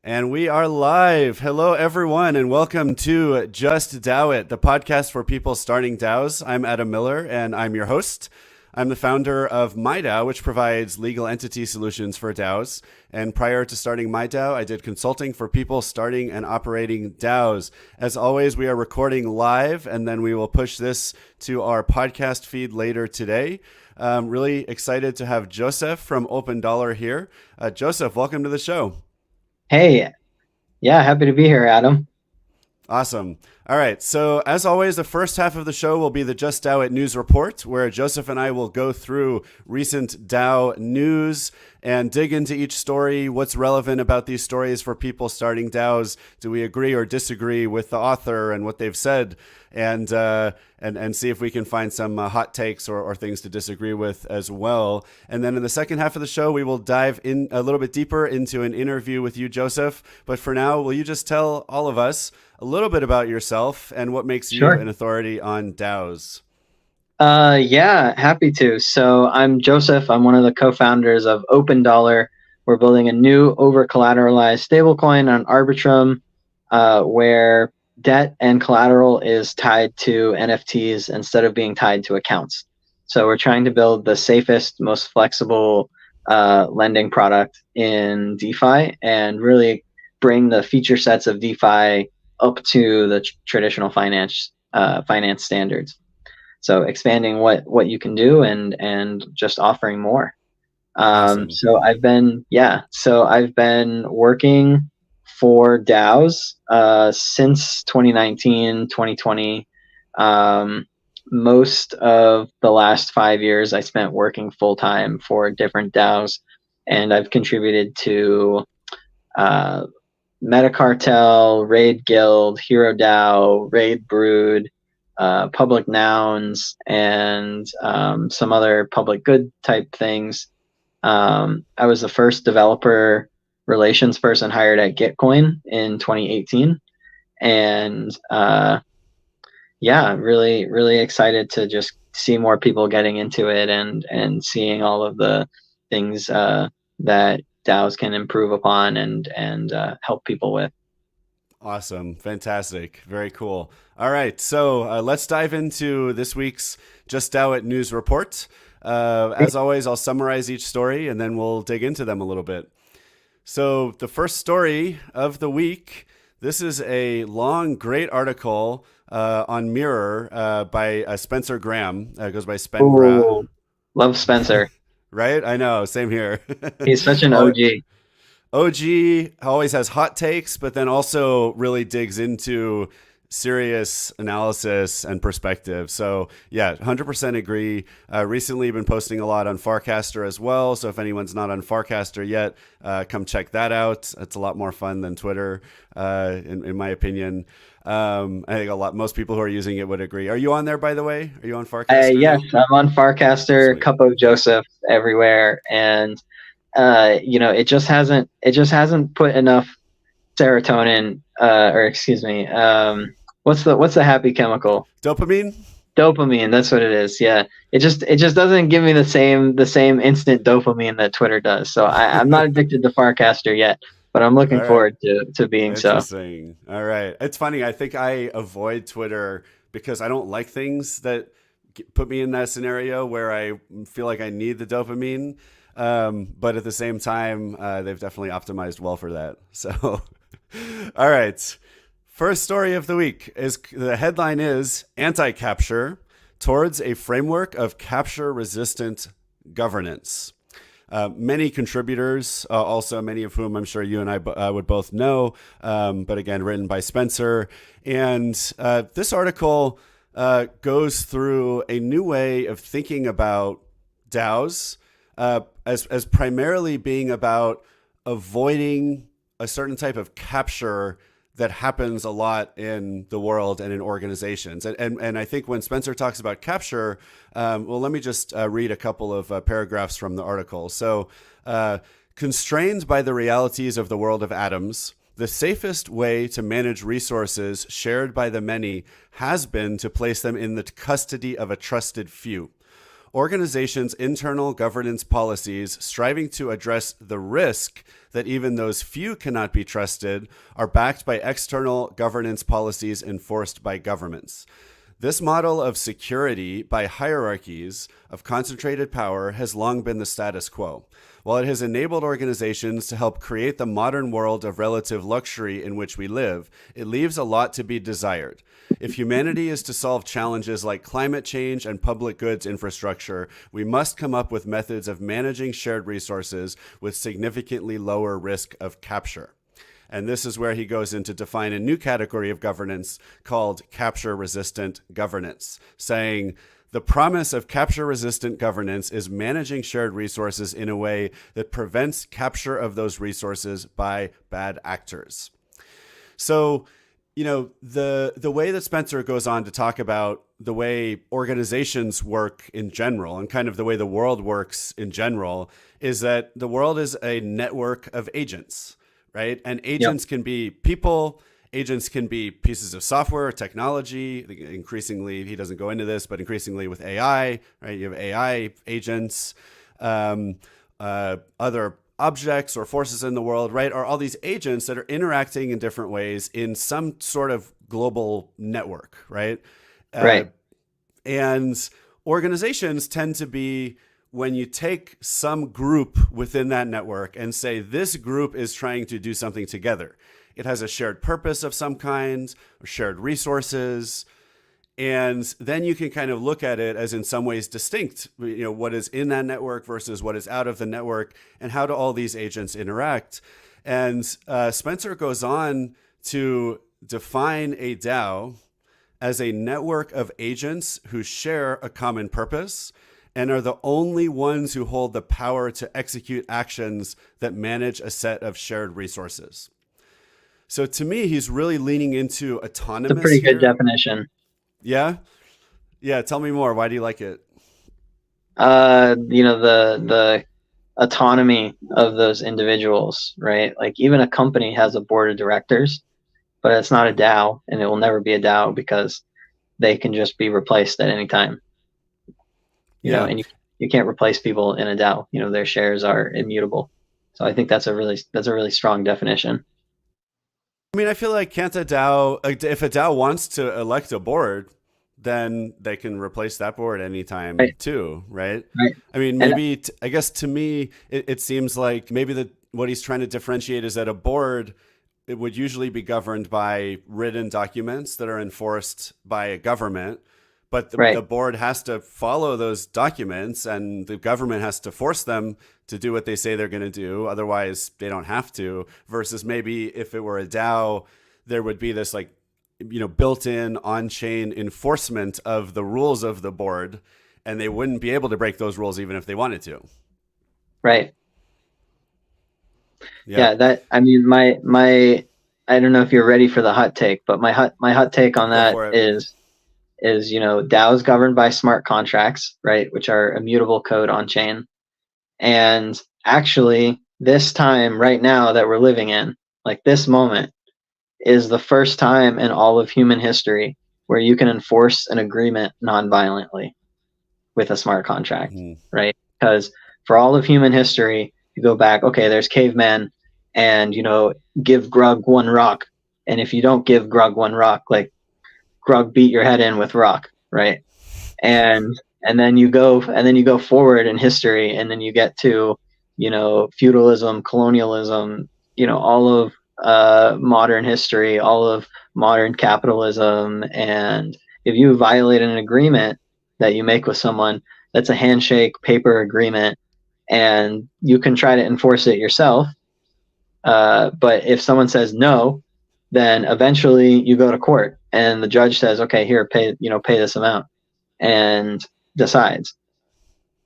And we are live. Hello, everyone, and welcome to Just DAO It, the podcast for people starting DAOs. I'm Adam Miller, and I'm your host. I'm the founder of MyDAO, which provides legal entity solutions for DAOs. And prior to starting MyDAO, I did consulting for people starting and operating DAOs. As always, we are recording live, and then we will push this to our podcast feed later today. Really excited to have Joseph from OpenDollar here. Joseph, welcome to the show. Hey, yeah, happy to be here, Adam. Awesome. All right. So as always, the first half of the show will be the Just DAO It news report, where Joseph and I will go through recent DAO news and dig into each story. What's relevant about these stories for people starting DAOs? Do we agree or disagree with the author and what they've said? And see if we can find some hot takes or things to disagree with as well. And then in the second half of the show, we will dive in a little bit deeper into an interview with you, Joseph. But for now, will you just tell all of us a little bit about yourself and what makes you an authority on DAOs? Yeah, happy to. So I'm Joseph. I'm one of the co-founders of OpenDollar. We're building a new over-collateralized stablecoin on Arbitrum, where debt and collateral is tied to NFTs instead of being tied to accounts. So we're trying to build the safest, most flexible lending product in DeFi and really bring the feature sets of DeFi up to the traditional finance standards. So expanding what you can do and just offering more. Awesome. So I've been working for DAOs since 2019, 2020. Most of the last 5 years I spent working full time for different DAOs, and I've contributed to Metacartel, Raid Guild, Hero DAO, Raid Brood, Public Nouns, and some other public good type things. I was the first developer relations person hired at Gitcoin in 2018, and really excited to just see more people getting into it and seeing all of the things that DAOs can improve upon and help people with. Awesome. Fantastic. Very cool. All right. So let's dive into this week's Just DAO It news report. As always, I'll summarize each story and then we'll dig into them a little bit. So the first story of the week, this is a long, great article on Mirror by Spencer Graham. It goes by Spengra. Love Spencer. Right? I know. Same here. He's such an OG. OG always has hot takes, but then also really digs into serious analysis and perspective. So yeah, 100% agree. Recently been posting a lot on Farcaster as well. So if anyone's not on Farcaster yet, come check that out. It's a lot more fun than Twitter, in my opinion. I think most people who are using it would agree. Are you on there, by the way? Are you on Farcaster? Yes, I'm on Farcaster, Sweet. Cup of Joseph everywhere. And it just hasn't put enough serotonin, what's the happy chemical? Dopamine, that's what it is. Yeah, it just doesn't give me the same instant dopamine that Twitter does. So I'm not addicted to Farcaster yet, but I'm looking forward to being so. Interesting. All right, it's funny. I think I avoid Twitter because I don't like things that put me in that scenario where I feel like I need the dopamine. But at the same time, they've definitely optimized well for that. So, all right. First story of the week is the headline is Anti-Capture Towards a Framework of Capture-Resistant Governance. Many contributors, also many of whom I'm sure you and I would both know, but again, written by Spencer. And this article goes through a new way of thinking about DAOs as primarily being about avoiding a certain type of capture that happens a lot in the world and in organizations. And I think when Spencer talks about capture, let me just read a couple of paragraphs from the article. So, constrained by the realities of the world of atoms, the safest way to manage resources shared by the many has been to place them in the custody of a trusted few. organizations' internal governance policies striving to address the risk that even those few cannot be trusted are backed by external governance policies enforced by governments. This model of security by hierarchies of concentrated power has long been the status quo. While it has enabled organizations to help create the modern world of relative luxury in which we live, it leaves a lot to be desired. If humanity is to solve challenges like climate change and public goods infrastructure, we must come up with methods of managing shared resources with significantly lower risk of capture. And this is where he goes in to define a new category of governance called capture-resistant governance, saying the promise of capture-resistant governance is managing shared resources in a way that prevents capture of those resources by bad actors. So, you know, the way that Spencer goes on to talk about the way organizations work in general and kind of the way the world works in general is that the world is a network of agents. Right? And agents can be people, agents can be pieces of software, technology. Increasingly, he doesn't go into this, but increasingly with AI, right? You have AI agents, other objects or forces in the world, right? Are all these agents that are interacting in different ways in some sort of global network, right? Right. And organizations tend to be when you take some group within that network and say, this group is trying to do something together. It has a shared purpose of some kind, or shared resources. And then you can kind of look at it as in some ways distinct, you know, what is in that network versus what is out of the network and how do all these agents interact. And Spencer goes on to define a DAO as a network of agents who share a common purpose and are the only ones who hold the power to execute actions that manage a set of shared resources. So to me, he's really leaning into autonomous. It's a pretty good here. definition. Yeah? Yeah, tell me more. Why do you like it? You know, the autonomy of those individuals, right? Like even a company has a board of directors, but it's not a DAO, and it will never be a DAO because they can just be replaced at any time. You know, and you can't replace people in a DAO. You know, their shares are immutable. So I think that's a really strong definition. I mean, I feel like can't a DAO, if a DAO wants to elect a board, then they can replace that board anytime too, right? I mean, maybe, I guess to me, it seems like maybe what he's trying to differentiate is that a board, it would usually be governed by written documents that are enforced by a government. But the board has to follow those documents and the government has to force them to do what they say they're going to do. Otherwise, they don't have to. Versus maybe if it were a DAO, there would be this like, you know, built-in on-chain enforcement of the rules of the board, and they wouldn't be able to break those rules even if they wanted to. Right. Yeah, I mean, my I don't know if you're ready for the hot take, but my hot take on that is, you know, DAOs governed by smart contracts, right, which are immutable code on chain. And actually, this time right now that we're living in, like this moment, is the first time in all of human history where you can enforce an agreement non-violently with a smart contract, right? Because for all of human history, you go back, okay, there's cavemen, and, you know, give Grug one rock. And if you don't give Grug one rock, like, Grug beat your head in with rock, right? And then you go forward in history, and then you get to, you know, feudalism, colonialism, you know, all of modern history, all of modern capitalism. And if you violate an agreement that you make with someone, that's a handshake paper agreement, and you can try to enforce it yourself. But if someone says no, then eventually you go to court and the judge says, okay, here, pay this amount, and decides.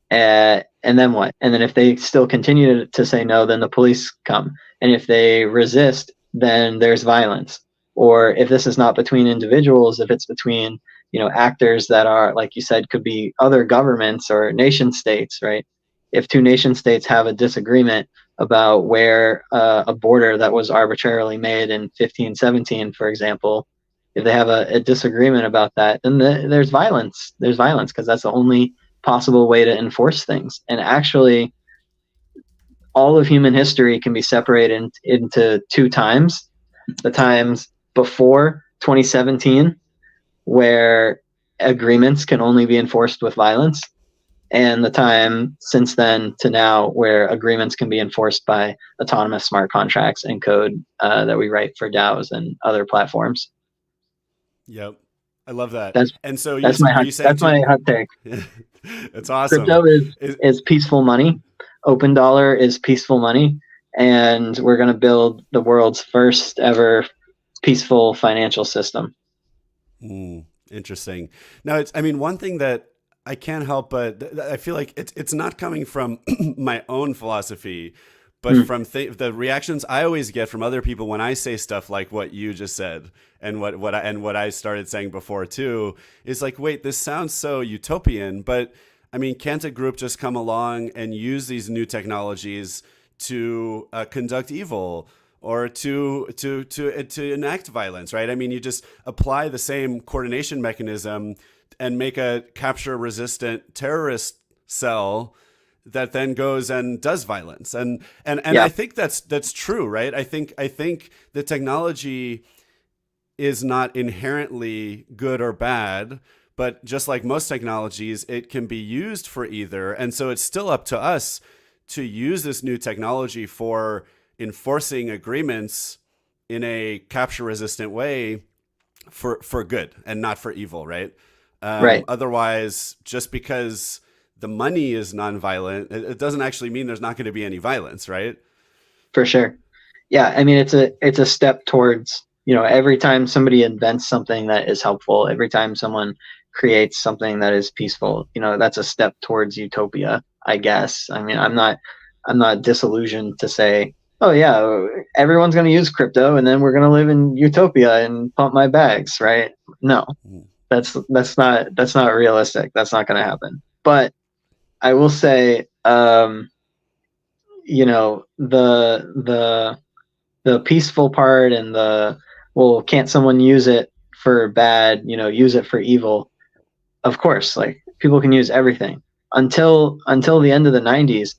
And then what? And then if they still continue to say no, then the police come. And if they resist, then there's violence. Or if this is not between individuals, if it's between, you know, actors that are, like you said, could be other governments or nation states, right? If two nation states have a disagreement about where a border that was arbitrarily made in 1517, for example, if they have a disagreement about that, then there's violence. There's violence because that's the only possible way to enforce things. And actually, all of human history can be separated into two times: the times before 2017, where agreements can only be enforced with violence, and the time since then to now, where agreements can be enforced by autonomous smart contracts and code that we write for DAOs and other platforms. Yep. I love that. That's And so that's my are hot, you saying that's to, my hot take. it's awesome. Crypto is peaceful money. Open dollar is peaceful money, and we're going to build the world's first ever peaceful financial system. Interesting. Now, I mean, one thing that I can't help but I feel like it's not coming from my own philosophy, but from the reactions I always get from other people when I say stuff like what you just said, and what I started saying before too, is like, wait, this sounds so utopian, but I mean, can't a group just come along and use these new technologies to conduct evil, or to enact violence, right? I mean, you just apply the same coordination mechanism and make a capture resistant terrorist cell that then goes and does violence. And Yeah. I think that's true, right? I think the technology is not inherently good or bad, but just like most technologies, it can be used for either. And so it's still up to us to use this new technology for enforcing agreements in a capture resistant way for good and not for evil, right? Right. Otherwise, just because the money is nonviolent, it doesn't actually mean there's not going to be any violence, right? For sure. Yeah, I mean, it's a step towards, every time somebody invents something that is helpful, every time someone creates something that is peaceful, that's a step towards utopia, I guess. I mean, I'm not disillusioned to say, oh yeah, everyone's going to use crypto and then we're going to live in utopia and pump my bags, right? No, that's not realistic. That's not going to happen. But I will say, the peaceful part and well, can't someone use it for bad, use it for evil? Of course, like, people can use everything until the end of the 90s.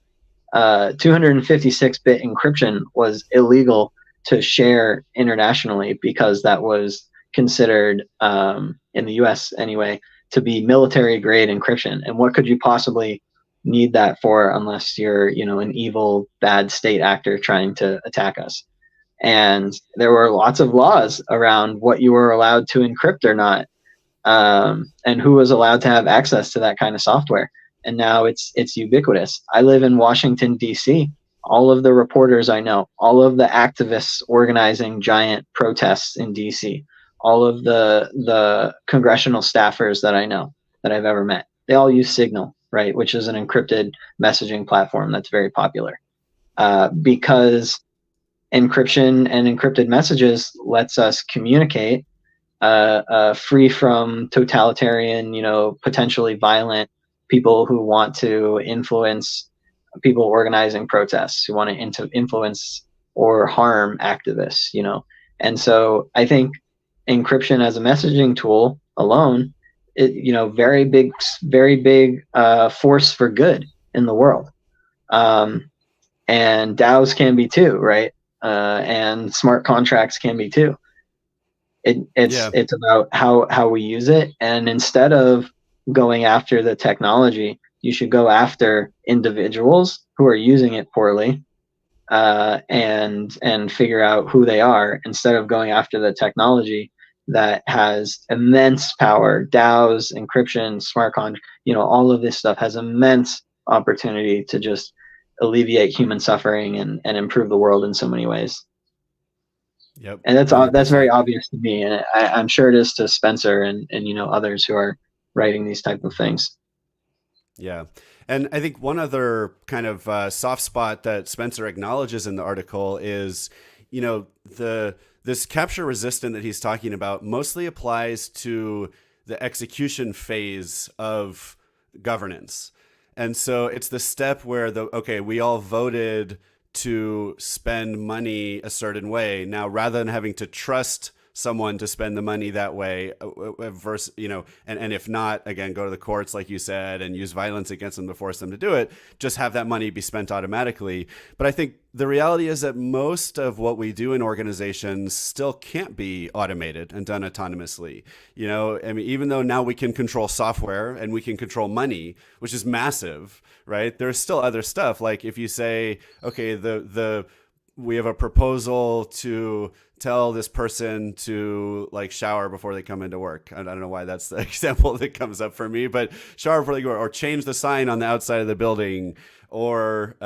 256-bit encryption was illegal to share internationally, because that was considered, in the US anyway, to be military grade encryption. And what could you possibly need that for unless you're, an evil, bad state actor trying to attack us? And there were lots of laws around what you were allowed to encrypt or not, and who was allowed to have access to that kind of software. And now it's ubiquitous. I live in Washington, D.C. All of the reporters I know, all of the activists organizing giant protests in D.C., all of the congressional staffers that I know, that I've ever met, they all use Signal, right, which is an encrypted messaging platform that's very popular, because encryption and encrypted messages lets us communicate free from totalitarian, potentially violent people who want to influence people organizing protests, who want to influence or harm activists, And so I think encryption as a messaging tool alone, very big force for good in the world. And DAOs can be too, right? And smart contracts can be too. It's about how we use it, and instead of going after the technology, you should go after individuals who are using it poorly, and figure out who they are, instead of going after the technology that has immense power. DAOs, encryption, smart contract, all of this stuff has immense opportunity to just alleviate human suffering and improve the world in so many ways. Yep. And that's 100%. very obvious to me, and I'm sure it is to Spencer and others who are writing these type of things. Yeah. And I think one other kind of soft spot that Spencer acknowledges in the article is, this capture resistant that he's talking about mostly applies to the execution phase of governance. And so it's the step where we all voted to spend money a certain way. Now, rather than having to trust someone to spend the money that way versus, and if not, again, go to the courts, like you said, and use violence against them to force them to do it, just have that money be spent automatically. But I think the reality is that most of what we do in organizations still can't be automated and done autonomously. I mean, even though now we can control software and we can control money, which is massive, right? There's still other stuff. Like if you say, okay, we have a proposal to tell this person to like shower before they come into work. I don't know why that's the example that comes up for me, but shower before they go, or change the sign on the outside of the building, or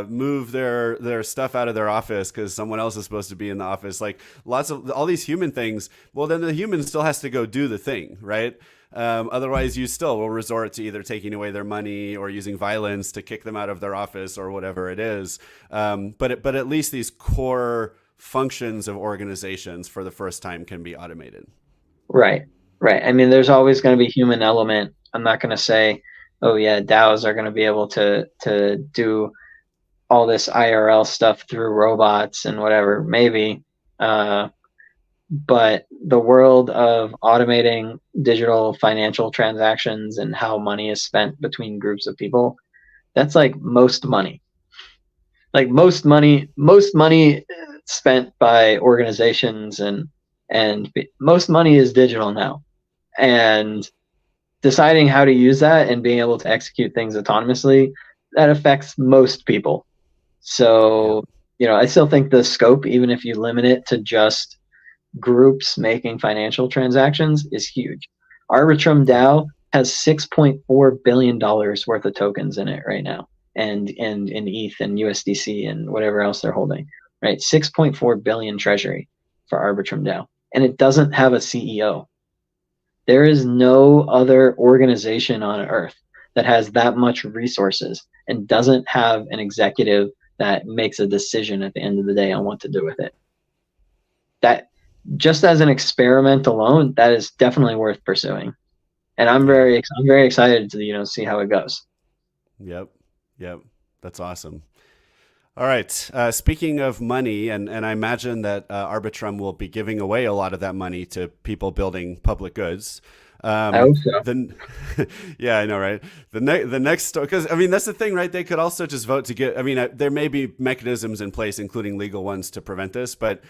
move their stuff out of their office because someone else is supposed to be in the office. Like lots of all these human things. Well, then the human still has to go do the thing, right? Otherwise, you still will resort to either taking away their money or using violence to kick them out of their office or whatever it is. But at least these core functions of organizations for the first time can be automated. Right. I mean, there's always going to be human element. I'm not going to say, oh yeah, DAOs are going to be able to do all this IRL stuff through robots and whatever, maybe. But the world of automating digital financial transactions and how money is spent between groups of people, that's like most money. Like most money spent by organizations and most money is digital now. And deciding how to use that and being able to execute things autonomously, that affects most people. So, I still think the scope, even if you limit it to just groups making financial transactions, is huge. Arbitrum DAO has $6.4 billion worth of tokens in it right now, and in ETH and USDC and whatever else they're holding, right? 6.4 billion treasury for Arbitrum DAO, and it doesn't have a CEO. There is no other organization on earth that has that much resources and doesn't have an executive that makes a decision at the end of the day on what to do with it. That, just as an experiment alone, that is definitely worth pursuing. And I'm very excited to see how it goes. Yep. That's awesome. All right. Speaking of money, and I imagine that Arbitrum will be giving away a lot of that money to people building public goods. I hope so. Yeah, I know, right? The next, because I mean that's the thing, right? They could also just vote to get. I mean, there may be mechanisms in place, including legal ones, to prevent this, but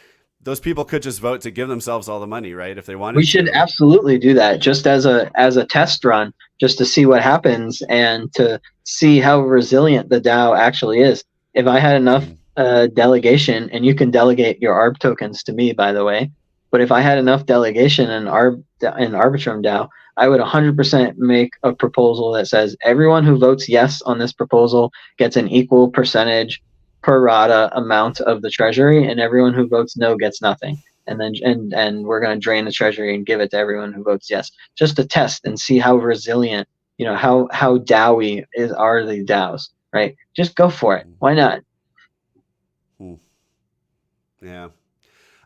those people could just vote to give themselves all the money, right? If they wanted. We should absolutely do that, just as a test run, just to see what happens and to see how resilient the DAO actually is. If I had enough delegation, and you can delegate your ARB tokens to me, by the way, but if I had enough delegation in Arbitrum DAO, I would 100% make a proposal that says everyone who votes yes on this proposal gets an equal percentage per rata amount of the treasury, and everyone who votes no gets nothing. And then and we're going to drain the treasury and give it to everyone who votes yes, just to test and see how resilient, how DAO-y are the DAOs. Right? Just go for it. Why not? Yeah.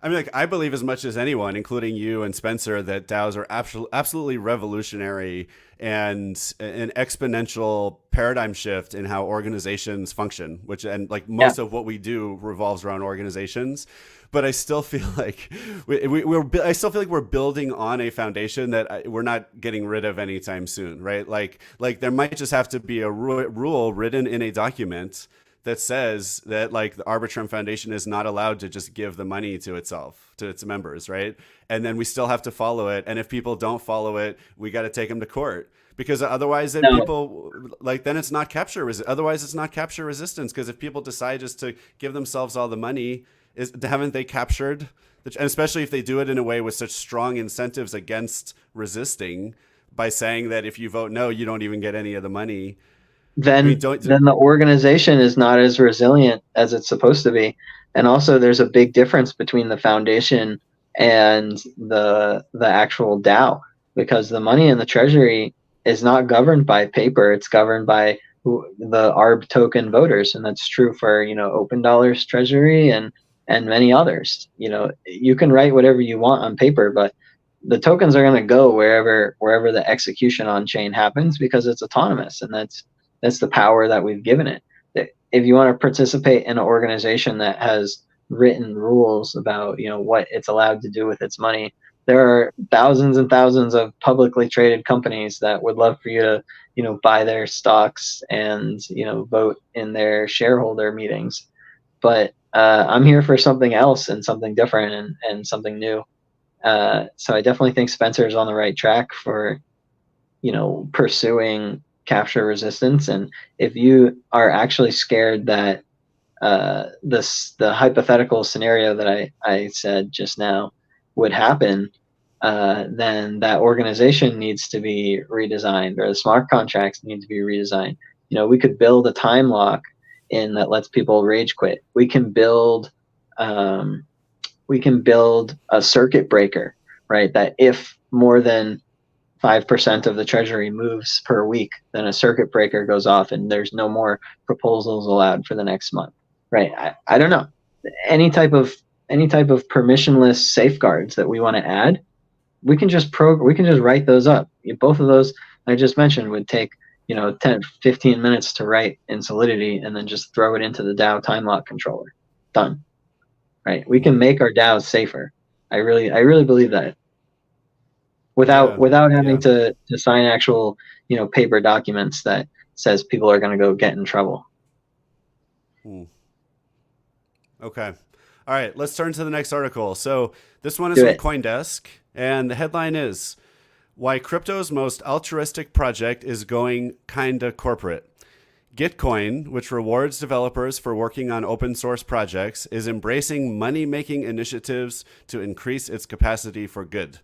I mean, I believe as much as anyone, including you and Spencer, that DAOs are absolutely revolutionary and an exponential paradigm shift in how organizations function, most of what we do revolves around organizations. But I still feel like we're building on a foundation that we're not getting rid of anytime soon, right? Like there might just have to be a rule written in a document that says that like the Arbitrum Foundation is not allowed to just give the money to itself, to its members, right? And then we still have to follow it. And if people don't follow it, we got to take them to court, because otherwise then then it's not capture. Otherwise it's not capture resistance. Because if people decide just to give themselves all the money, haven't they captured? And especially if they do it in a way with such strong incentives against resisting, by saying that if you vote no, you don't even get any of the money. Then the organization is not as resilient as it's supposed to be. And also there's a big difference between the foundation and the actual DAO, because the money in the treasury is not governed by paper. It's governed by the ARB token voters. And that's true for, Open Dollar's treasury and many others. You can write whatever you want on paper, but the tokens are going to go wherever the execution on chain happens, because it's autonomous. And that's the power that we've given it. If you want to participate in an organization that has written rules about, what it's allowed to do with its money. There are thousands and thousands of publicly traded companies that would love for you to, buy their stocks and, vote in their shareholder meetings. But I'm here for something else and something different and something new. So I definitely think Spencer's on the right track for, pursuing capture resistance. And if you are actually scared that the hypothetical scenario that I said just now would happen, then that organization needs to be redesigned, or the smart contracts need to be redesigned. We could build a time lock in that lets people rage quit. We can build a circuit breaker, right? That if more than 5% of the treasury moves per week, then a circuit breaker goes off and there's no more proposals allowed for the next month, right? I don't know. Any type of permissionless safeguards that we want to add, we can just write those up. Both of those I just mentioned would take 10, 15 minutes to write in Solidity, and then just throw it into the DAO time lock controller. Done. Right? We can make our DAOs safer. I really believe that. Without having to sign actual paper documents that says people are going to go get in trouble. Okay. All right, let's turn to the next article. So this one is from CoinDesk, and the headline is "Why Crypto's Most Altruistic Project is Going Kinda Corporate. Gitcoin, which rewards developers for working on open source projects, is embracing money-making initiatives to increase its capacity for good."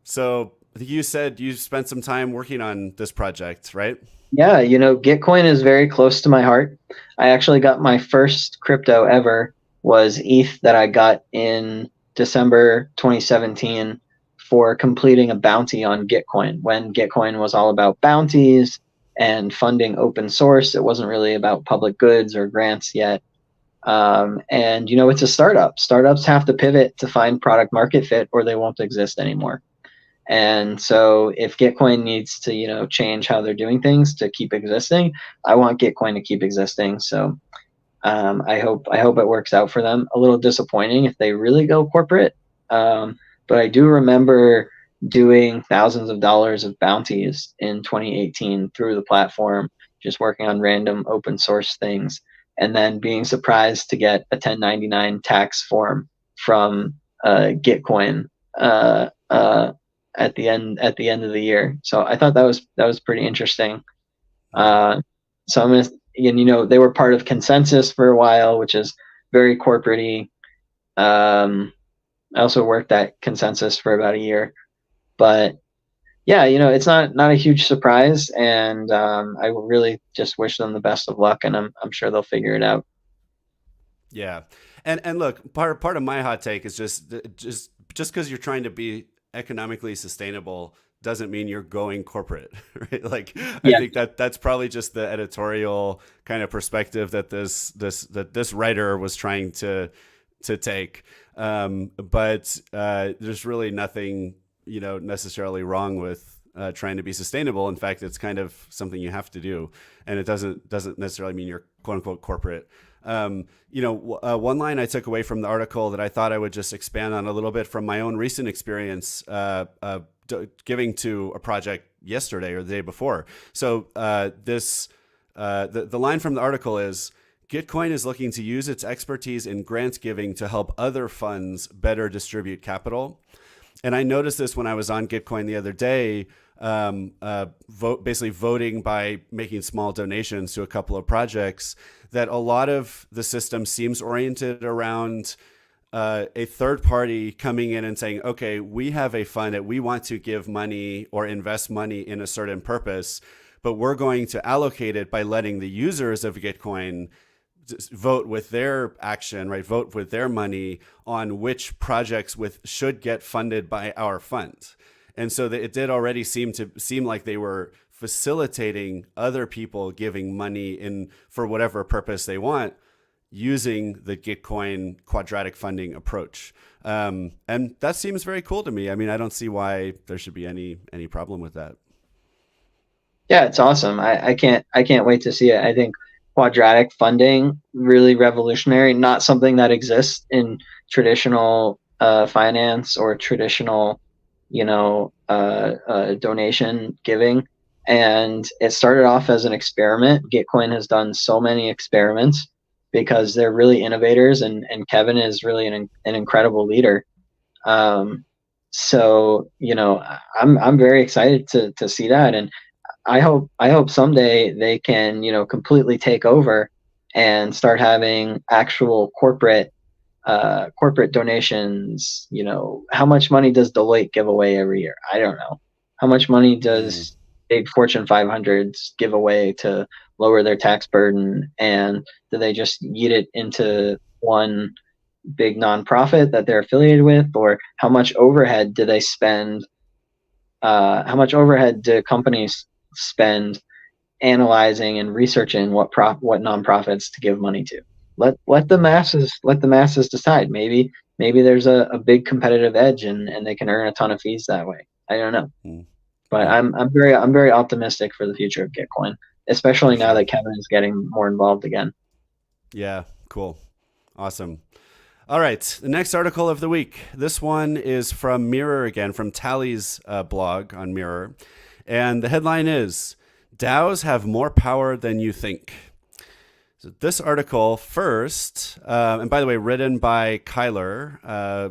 So you said you spent some time working on this project, right? Yeah, Gitcoin is very close to my heart. I actually got my first crypto ever was ETH that I got in December 2017 for completing a bounty on Gitcoin, when Gitcoin was all about bounties and funding open source. It wasn't really about public goods or grants yet. And it's a startup. Startups have to pivot to find product market fit, or they won't exist anymore. And so if Gitcoin needs to, change how they're doing things to keep existing, I want Gitcoin to keep existing. So I hope it works out for them. A little disappointing if they really go corporate. But I do remember doing thousands of dollars of bounties in 2018 through the platform, just working on random open source things, and then being surprised to get a 1099 tax form from Gitcoin at the end of the year. So I thought that was pretty interesting. So I'm gonna, they were part of ConsenSys for a while, which is very corporate-y. I also worked at ConsenSys for about a year, but yeah, it's not a huge surprise, and I really just wish them the best of luck, and I'm sure they'll figure it out. Yeah, and look, part of my hot take is just because you're trying to be economically sustainable doesn't mean you're going corporate, right? Like, I think that's probably just the editorial kind of perspective that this writer was trying to take. But there's really nothing, necessarily wrong with trying to be sustainable. In fact, it's kind of something you have to do, and it doesn't necessarily mean you're quote unquote corporate. One line I took away from the article that I thought I would just expand on a little bit from my own recent experience giving to a project yesterday or the day before. So the line from the article is, Gitcoin is looking to use its expertise in grant giving to help other funds better distribute capital. And I noticed this when I was on Gitcoin the other day, basically voting by making small donations to a couple of projects, that a lot of the system seems oriented around a third party coming in and saying, okay, we have a fund that we want to give money or invest money in a certain purpose, but we're going to allocate it by letting the users of Gitcoin vote with their action, right? Vote with their money on which projects should get funded by our fund. And so it did already seem like they were facilitating other people giving money for whatever purpose they want, using the Gitcoin quadratic funding approach. And that seems very cool to me. I mean, I don't see why there should be any problem with that. Yeah, it's awesome. I can't wait to see it. I think quadratic funding really revolutionary, not something that exists in traditional finance or traditional, donation giving. And it started off as an experiment. Gitcoin has done so many experiments because they're really innovators, and Kevin is really an incredible leader. So I'm very excited to see that, and I hope someday they can completely take over and start having actual corporate donations. How much money does Deloitte give away every year? I don't know. How much money Mm. does big Fortune 500s give away to lower their tax burden? And do they just yeet it into one big nonprofit that they're affiliated with? Or how much overhead do they spend? How much overhead do companies spend analyzing and researching what nonprofits to give money to? Let the masses decide. Maybe there's a big competitive edge, and they can earn a ton of fees that way. I don't know, Mm. but Mm. I'm very optimistic for the future of Gitcoin, especially For now sure. that Kevin is getting more involved again. Yeah, cool. Awesome. All right, the next article of the week. This one is from Mirror again, from Tally's blog on Mirror. And the headline is DAOs have more power than you think. So this article first, and by the way, written by Kyler,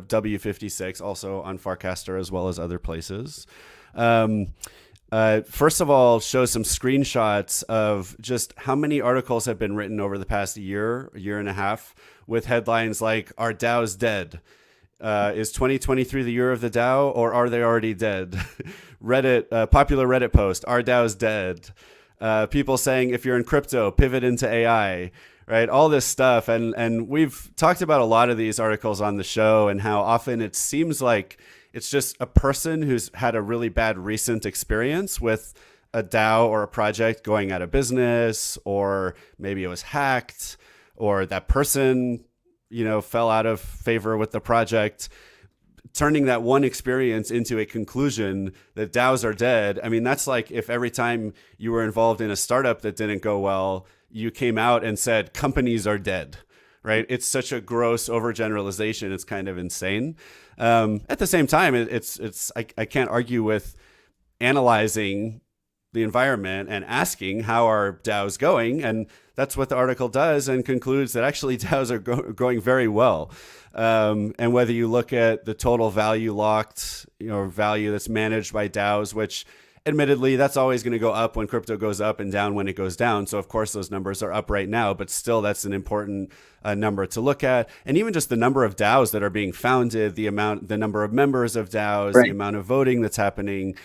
W56, also on Farcaster as well as other places. First of all, shows some screenshots of just how many articles have been written over the past year and a half with headlines like, "Are DAOs dead? Is 2023 the year of the DAO, or are they already dead?" Reddit, popular Reddit post, "Are DAOs dead?" People saying, "If you're in crypto, pivot into AI." Right, all this stuff, and we've talked about a lot of these articles on the show, and how often it seems like it's just a person who's had a really bad recent experience with a DAO or a project going out of business, or maybe it was hacked, or that person, fell out of favor with the project, turning that one experience into a conclusion that DAOs are dead. I mean, that's like if every time you were involved in a startup that didn't go well, you came out and said companies are dead, right? It's such a gross overgeneralization. It's kind of insane. At the same time, I can't argue with analyzing the environment and asking how are DAOs going, and that's what the article does, and concludes that actually DAOs are going very well. And whether you look at the total value locked, value that's managed by DAOs, which admittedly that's always going to go up when crypto goes up and down when it goes down. So of course those numbers are up right now, but still that's an important number to look at. And even just the number of DAOs that are being founded, the number of members of DAOs, the Right. amount of voting that's happening,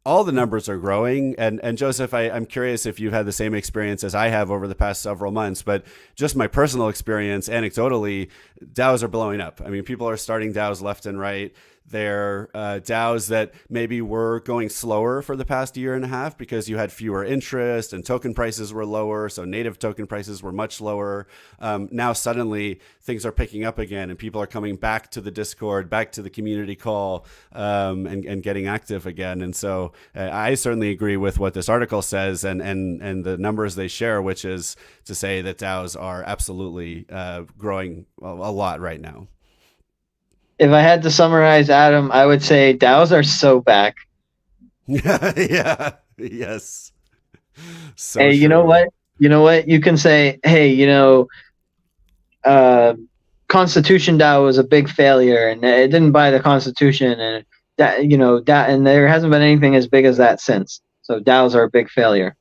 all the numbers are growing. And Joseph, I'm curious if you've had the same experience as I have over the past several months, but just my personal experience, anecdotally, DAOs are blowing up. I mean, people are starting DAOs left and right. They're DAOs that maybe were going slower for the past year and a half because you had fewer interest and token prices were lower. So native token prices were much lower. Now suddenly things are picking up again, and people are coming back to the Discord, back to the community call, and getting active again. And so I certainly agree with what this article says, and the numbers they share, which is to say that DAOs are absolutely growing a lot right now. If I had to summarize, Adam, I would say DAOs are so back. Yeah. Yes. So Hey, you know true. what? You know what? You can say, hey, Constitution DAO was a big failure, and it didn't buy the Constitution, and and there hasn't been anything as big as that since. So DAOs are a big failure.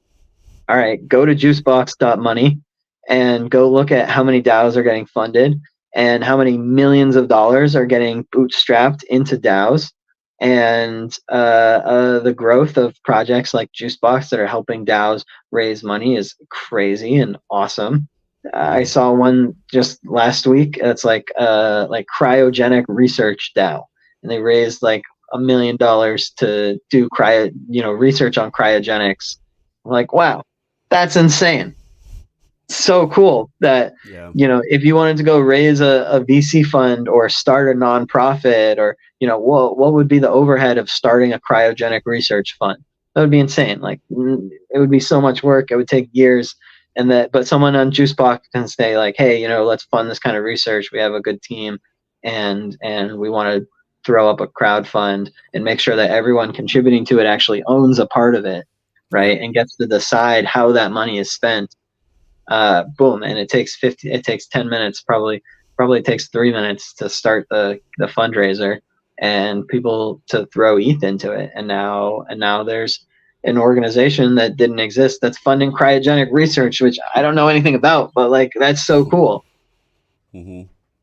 All right, go to juicebox.money and go look at how many DAOs are getting funded and how many millions of dollars are getting bootstrapped into DAOs. And the growth of projects like Juicebox that are helping DAOs raise money is crazy and awesome. I Mm. saw one just last week. It's like cryogenic research DAO, and they raised like $1 million to do research on cryogenics. I'm like, wow, that's insane. So cool that Yeah. if you wanted to go raise a VC fund or start a nonprofit, or what would be the overhead of starting a cryogenic research fund? That would be insane. Like, it would be so much work. It would take years. And that, but someone on Juicebox can say like, hey, let's fund this kind of research. We have a good team, and we want to throw up a crowd fund and make sure that everyone contributing to it actually owns a part of it, right? And gets to decide how that money is spent. Boom, and it takes 10 minutes, probably takes 3 minutes to start the fundraiser and people to throw ETH into it. And now there's an organization that didn't exist that's funding cryogenic research, which I don't know anything about, but like, that's so cool. Mm-hmm.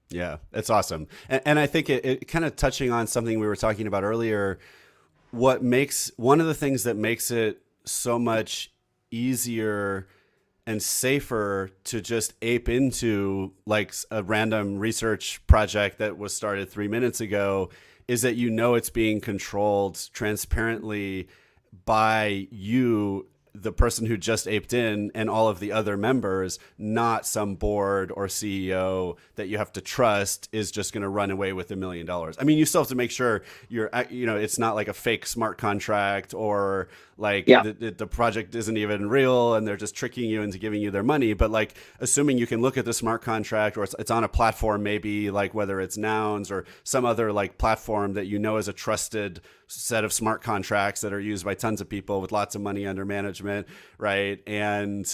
Yeah, it's awesome. And I think it kind of touching on something we were talking about earlier, one of the things that makes it so much easier and safer to just ape into like a random research project that was started 3 minutes ago is that it's being controlled transparently by you, the person who just aped in, and all of the other members, not some board or CEO that you have to trust is just going to run away with $1 million. I mean, you still have to make sure it's not like a fake smart contract, or like the project isn't even real and they're just tricking you into giving you their money. But like, assuming you can look at the smart contract, or it's on a platform, maybe like whether it's Nouns or some other like platform that is a trusted set of smart contracts that are used by tons of people with lots of money under management, right? And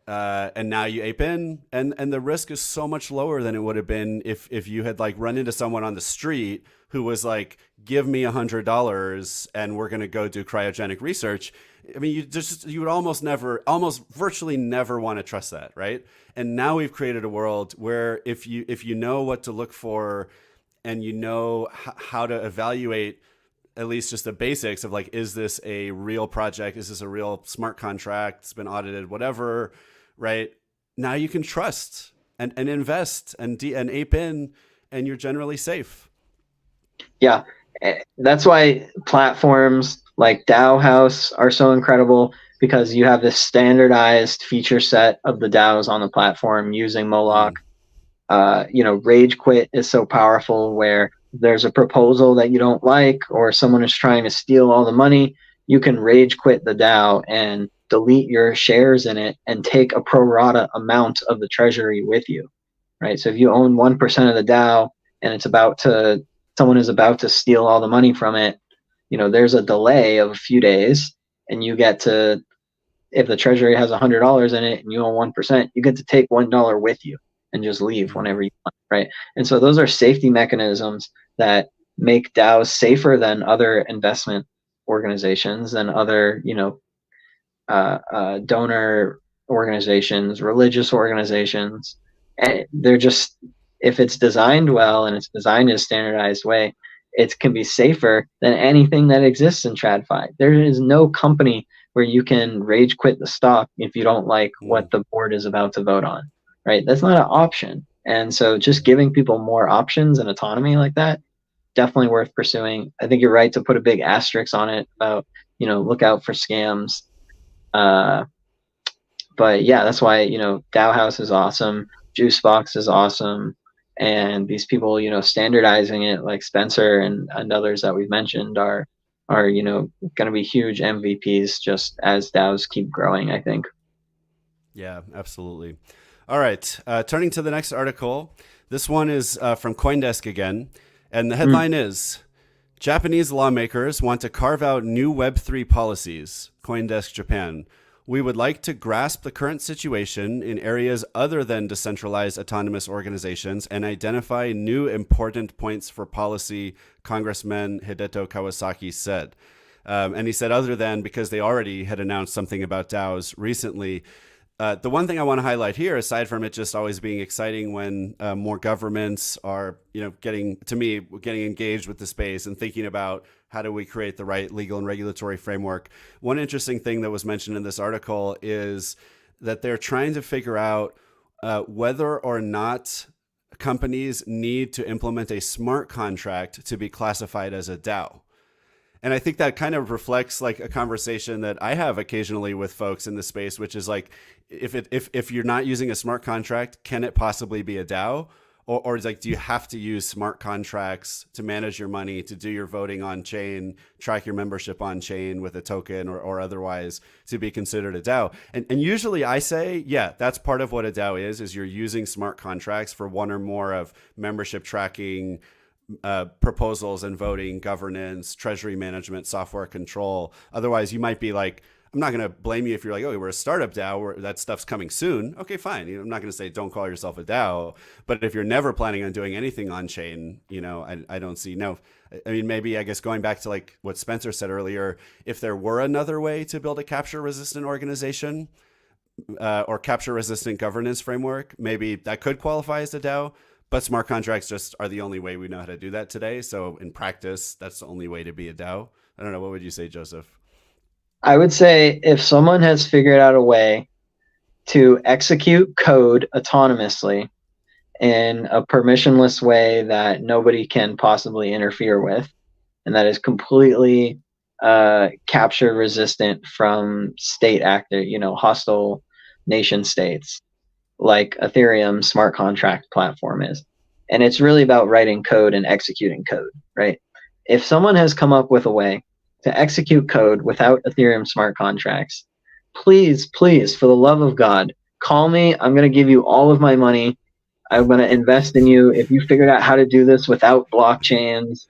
now you ape in, and the risk is so much lower than it would have been if you had like run into someone on the street who was like, give me $100 and we're going to go do cryogenic research. I mean, you would almost virtually never want to trust that, right? And now we've created a world where if you know what to look for, and you know how to evaluate at least just the basics of like, is this a real project? Is this a real smart contract? It's been audited, whatever, right? Now you can trust and invest and ape in, and you're generally safe. Yeah, that's why platforms like DAO House are so incredible, because you have this standardized feature set of the DAOs on the platform using Moloch. Rage quit is so powerful, where there's a proposal that you don't like, or someone is trying to steal all the money, you can rage quit the DAO and delete your shares in it and take a pro rata amount of the treasury with you, right? So if you own 1% of the DAO and someone is about to steal all the money from it, there's a delay of a few days, and you get to, if the treasury has $100 in it and you own 1%, you get to take $1 with you and just leave whenever you want, right? And so those are safety mechanisms that make DAOs safer than other investment organizations, than other, donor organizations, religious organizations. And they're just, if it's designed well and it's designed in a standardized way, it can be safer than anything that exists in TradFi. There is no company where you can rage quit the stock if you don't like what the board is about to vote on, right? That's not an option. And so just giving people more options and autonomy like that, definitely worth pursuing. I think you're right to put a big asterisk on it about, look out for scams. But yeah, that's why, DAO House is awesome. Juicebox is awesome. And these people, standardizing it, like Spencer and others that we've mentioned, are going to be huge MVPs just as DAOs keep growing, I think. Yeah, absolutely. All right. Turning to the next article. This one is from CoinDesk again. And the headline is, Japanese lawmakers want to carve out new Web3 policies. CoinDesk Japan. We would like to grasp the current situation in areas other than decentralized autonomous organizations and identify new important points for policy, Congressman Hideto Kawasaki said. And he said other than because they already had announced something about DAOs recently. The one thing I want to highlight here, aside from it just always being exciting when more governments are, getting engaged with the space and thinking about how do we create the right legal and regulatory framework. One interesting thing that was mentioned in this article is that they're trying to figure out whether or not companies need to implement a smart contract to be classified as a DAO. And I think that kind of reflects like a conversation that I have occasionally with folks in the space, which is like, if you're not using a smart contract, can it possibly be a DAO? or like, do you have to use smart contracts to manage your money, to do your voting on chain, track your membership on chain with a token or otherwise to be considered a DAO? And usually I say, yeah, that's part of what a DAO is you're using smart contracts for one or more of membership tracking, proposals and voting, governance, treasury management, software control. Otherwise, you might be like, I'm not going to blame you if you're like, oh, we're a startup DAO, where that stuff's coming soon. Okay, fine. I'm not going to say don't call yourself a DAO. But if you're never planning on doing anything on chain, I don't see. No, I mean, maybe I guess going back to like what Spencer said earlier, if there were another way to build a capture resistant organization or capture resistant governance framework, maybe that could qualify as a DAO. But smart contracts just are the only way we know how to do that today. So in practice, that's the only way to be a DAO. I don't know. What would you say, Joseph? I would say if someone has figured out a way to execute code autonomously in a permissionless way that nobody can possibly interfere with, and that is completely capture resistant from state actor, hostile nation states, like Ethereum smart contract platform is. And it's really about writing code and executing code, right? If someone has come up with a way to execute code without Ethereum smart contracts, please, for the love of God, call me. I'm going to give you all of my money. I'm going to invest in you. If you figured out how to do this without blockchains,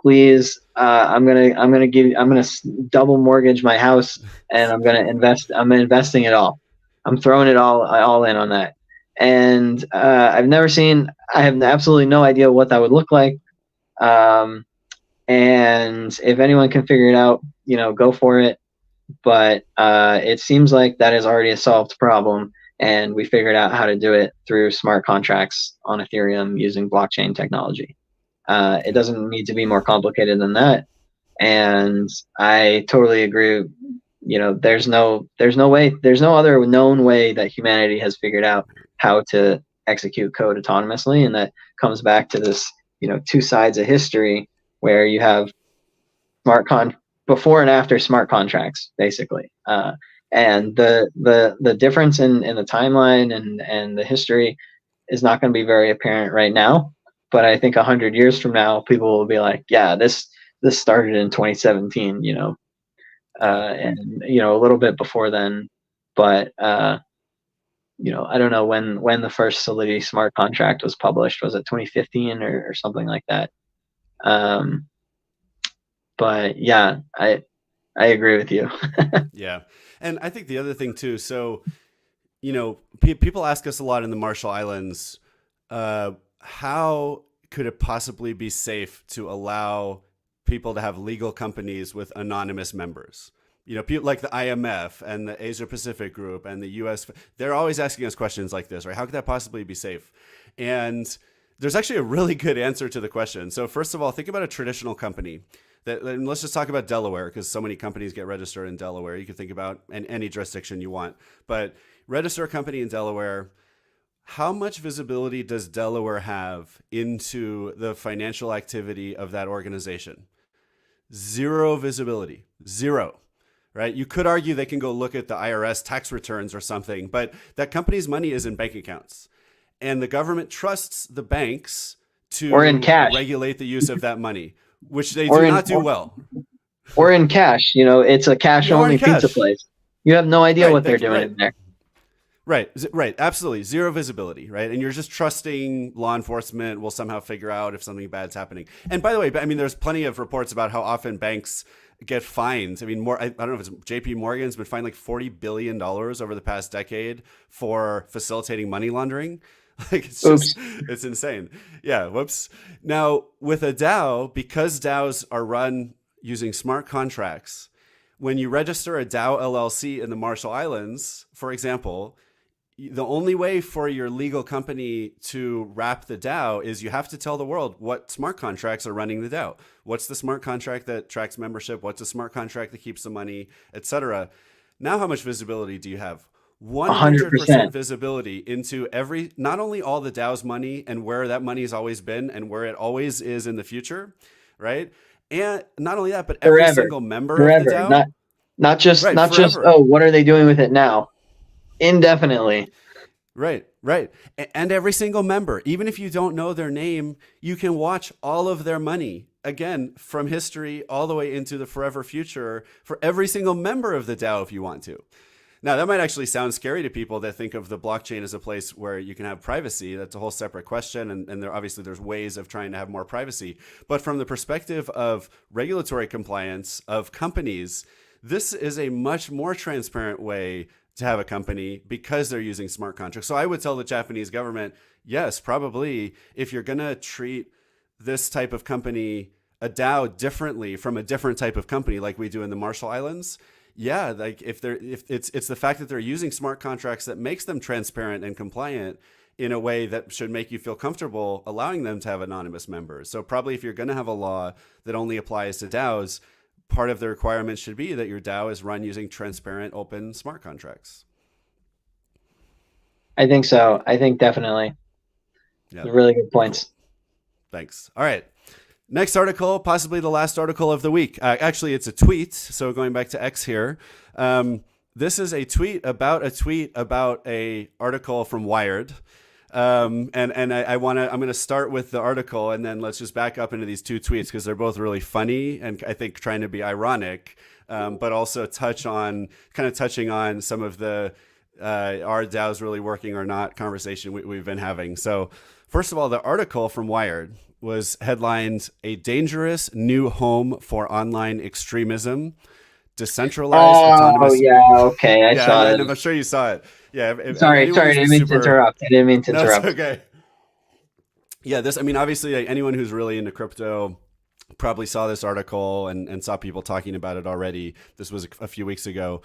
please, I'm going to double mortgage my house, and I'm going to invest. I'm investing it all. I'm throwing it all in on that. And I have absolutely no idea what that would look like. And if anyone can figure it out, go for it. But it seems like that is already a solved problem. And we figured out how to do it through smart contracts on Ethereum using blockchain technology. It doesn't need to be more complicated than that. And I totally agree. There's no other known way that humanity has figured out how to execute code autonomously. And that comes back to this, two sides of history where you have before and after smart contracts, basically. And the difference in the timeline and the history is not going to be very apparent right now. But I think 100 years from now, people will be like, yeah, this started in 2017, and a little bit before then, but I don't know when the first Solidity smart contract was published. Was it 2015 or something like that? But yeah, I agree with you. Yeah, and I think the other thing too. So, people ask us a lot in the Marshall Islands, how could it possibly be safe to allow people to have legal companies with anonymous members? People like the IMF and the Asia Pacific Group and the US, they're always asking us questions like this, right? How could that possibly be safe? And there's actually a really good answer to the question. So first of all, think about a traditional company. And let's just talk about Delaware, because so many companies get registered in Delaware. You can think about any jurisdiction you want, but register a company in Delaware. How much visibility does Delaware have into the financial activity of that organization? Zero visibility, zero, right? You could argue they can go look at the IRS tax returns or something, but that company's money is in bank accounts. And the government trusts the banks to or in cash. Regulate the use of that money, which they do not do well. Or in cash, it's a cash-only pizza place. You have no idea what they're doing in there. Right. Absolutely. Zero visibility, right? And you're just trusting law enforcement will somehow figure out if something bad's happening. And by the way, there's plenty of reports about how often banks get fined. I don't know if it's JP Morgan's been fined like $40 billion over the past decade for facilitating money laundering. Like it's insane. Yeah. Whoops. Now with a DAO, because DAOs are run using smart contracts, when you register a DAO LLC in the Marshall Islands, for example, the only way for your legal company to wrap the DAO is you have to tell the world what smart contracts are running the DAO. What's the smart contract that tracks membership? What's the smart contract that keeps the money, etc. Now, how much visibility do you have? 100% visibility into not only all the DAO's money and where that money has always been and where it always is in the future, right? And not only that, but every single member of the DAO. Not just, what are they doing with it now? Indefinitely. Right, right. And every single member, even if you don't know their name, you can watch all of their money, again, from history all the way into the forever future for every single member of the DAO if you want to. Now, that might actually sound scary to people that think of the blockchain as a place where you can have privacy. That's a whole separate question. And there obviously there's ways of trying to have more privacy. But from the perspective of regulatory compliance of companies, this is a much more transparent way to have a company because they're using smart contracts. So I would tell the Japanese government, yes, probably if you're going to treat this type of company, a DAO, differently from a different type of company like we do in the Marshall Islands, yeah, like if it's the fact that they're using smart contracts that makes them transparent and compliant in a way that should make you feel comfortable allowing them to have anonymous members. So probably if you're going to have a law that only applies to DAOs, part of the requirement should be that your DAO is run using transparent, open smart contracts. I think so. I think definitely. Yeah. Really good points. Cool. Thanks. All right. Next article, possibly the last article of the week. Actually, it's a tweet. So going back to X here, this is a tweet about a article from Wired. I'm going to start with the article and then let's just back up into these two tweets because they're both really funny and I think trying to be ironic, but also touching on some of the are DAOs really working or not conversation we've been having. So first of all, the article from Wired was headlined "A Dangerous New Home for Online Extremism. Decentralized autonomous." Oh, yeah. Okay. I saw it. I'm sure you saw it. Yeah. Sorry. I didn't mean to interrupt. No, it's okay. Yeah. Obviously, anyone who's really into crypto probably saw this article and saw people talking about it already. This was a few weeks ago.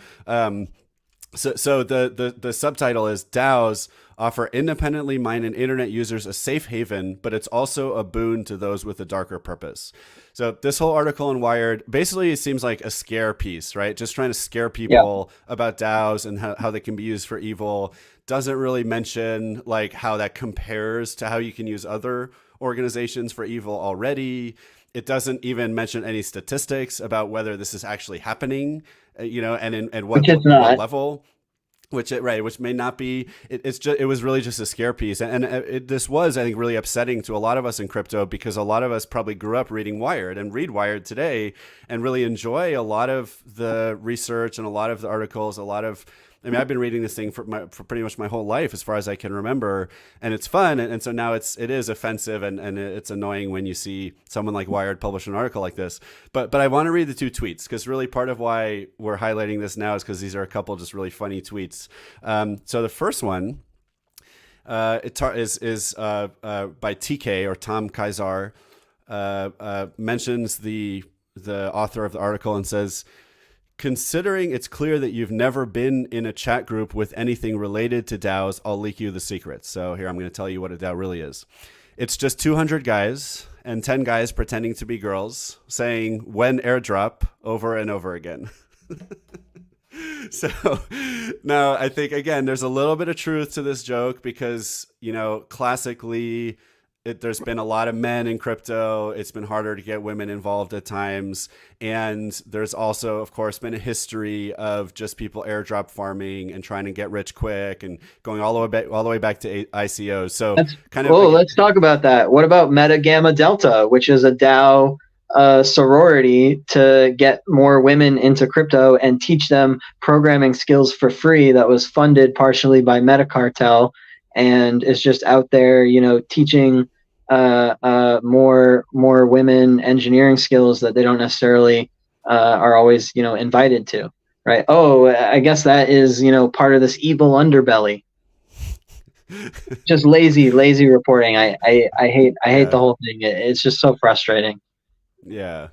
So the subtitle is "DAOs offer independently minded internet users a safe haven, but it's also a boon to those with a darker purpose." So this whole article in Wired, basically it seems like a scare piece, right? Just trying to scare people about DAOs and how they can be used for evil. Doesn't really mention like how that compares to how you can use other organizations for evil already. It doesn't even mention any statistics about whether this is actually happening, and what level. Which may not be. It was really just a scare piece, and this was, I think, really upsetting to a lot of us in crypto because a lot of us probably grew up reading Wired and read Wired today and really enjoy a lot of the research and a lot of the articles. I've been reading this thing for pretty much my whole life, as far as I can remember, and it's fun. And so now it is offensive and it's annoying when you see someone like Wired publish an article like this. But I want to read the two tweets because really part of why we're highlighting this now is because these are a couple just really funny tweets. So the first one is by TK or Tom Kaisar, mentions the author of the article and says, "Considering it's clear that you've never been in a chat group with anything related to DAOs, I'll leak you the secrets." So here I'm going to tell you what a DAO really is. It's just 200 guys and 10 guys pretending to be girls saying "when airdrop" over and over again. So now I think, again, there's a little bit of truth to this joke because, classically, there's been a lot of men in crypto. It's been harder to get women involved at times. And there's also, of course, been a history of just people airdrop farming and trying to get rich quick and going all the way back to ICOs. So let's talk about that. What about Meta Gamma Delta, which is a DAO sorority to get more women into crypto and teach them programming skills for free that was funded partially by Meta Cartel and is just out there, teaching more women engineering skills that they don't necessarily are always, invited to, right? Oh, I guess that is, part of this evil underbelly. Just lazy reporting. I hate the whole thing. It's just so frustrating. Yeah.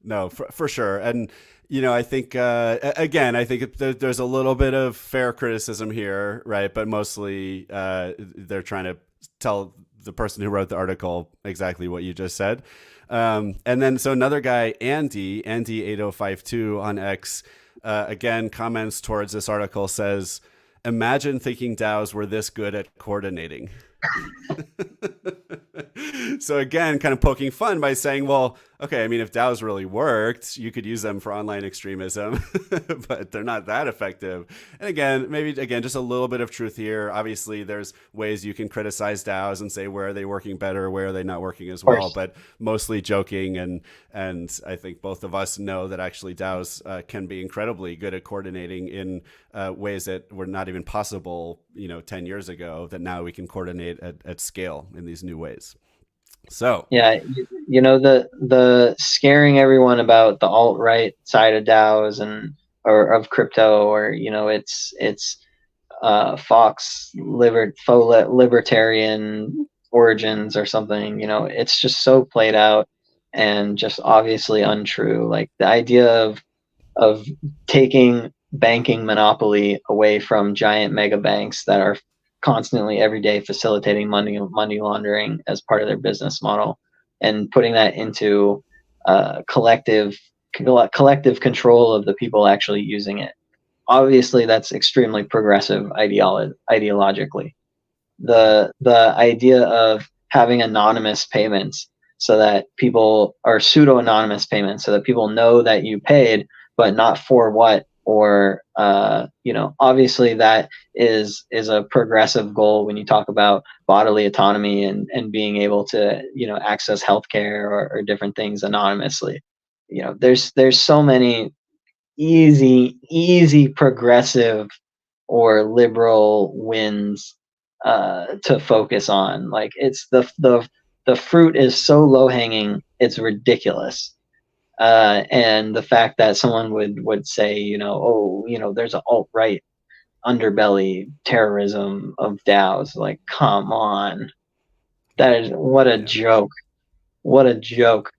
No, for sure. And, I think, again, I think there's a little bit of fair criticism here, right? But mostly they're trying to tell the person who wrote the article exactly what you just said. And then, so another guy, Andy 8052 on X, again, comments towards this article, says, "Imagine thinking DAOs were this good at coordinating." So again, kind of poking fun by saying, well, okay, I mean, if DAOs really worked, you could use them for online extremism, but they're not that effective. And again, maybe again, just a little bit of truth here. Obviously, there's ways you can criticize DAOs and say, where are they working better? Where are they not working as well? But mostly joking. And I think both of us know that actually DAOs can be incredibly good at coordinating in ways that were not even possible, 10 years ago, that now we can coordinate at scale in these new ways. So yeah, the scaring everyone about the alt-right side of DAOs or of crypto, or it's faux libertarian origins or something. It's just so played out and just obviously untrue. Like the idea of taking banking monopoly away from giant mega banks that are constantly every day facilitating money laundering as part of their business model, and putting that into collective control of the people actually using it. Obviously, that's extremely progressive ideologically. The idea of having anonymous payments so that people are pseudo anonymous payments so that people know that you paid, but not for what, or obviously that is a progressive goal when you talk about bodily autonomy and being able to access healthcare or different things anonymously. There's so many easy progressive or liberal wins to focus on. Like it's the fruit is so low hanging, it's ridiculous. And the fact that someone would say, there's an alt-right underbelly terrorism of DAOs, like, come on. That is, what a joke. What a joke.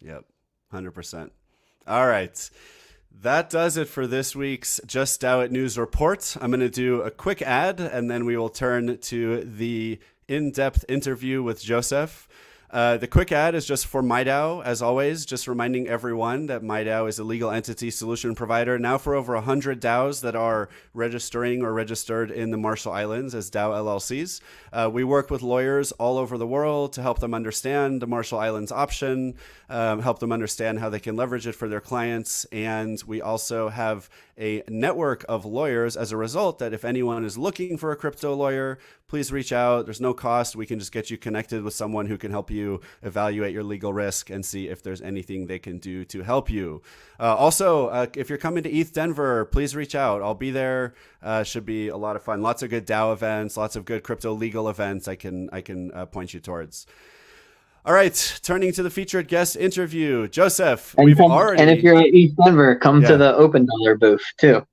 Yep. 100%. All right. That does it for this week's Just DAO It News Report. I'm going to do a quick ad, and then we will turn to the in-depth interview with Joseph. The quick ad is just for MyDAO, as always, just reminding everyone that MyDAO is a legal entity solution provider now for over 100 DAOs that are registering or registered in the Marshall Islands as DAO LLCs. We work with lawyers all over the world to help them understand the Marshall Islands option, help them understand how they can leverage it for their clients. And we also have a network of lawyers as a result that if anyone is looking for a crypto lawyer, please reach out. There's no cost. We can just get you connected with someone who can help you evaluate your legal risk and see if there's anything they can do to help you. Also, if you're coming to ETH Denver, please reach out. I'll be there. Should be a lot of fun. Lots of good DAO events, lots of good crypto legal events I can point you towards. All right, turning to the featured guest interview, Joseph. And if you're at ETH Denver, come to the OpenDollar booth too.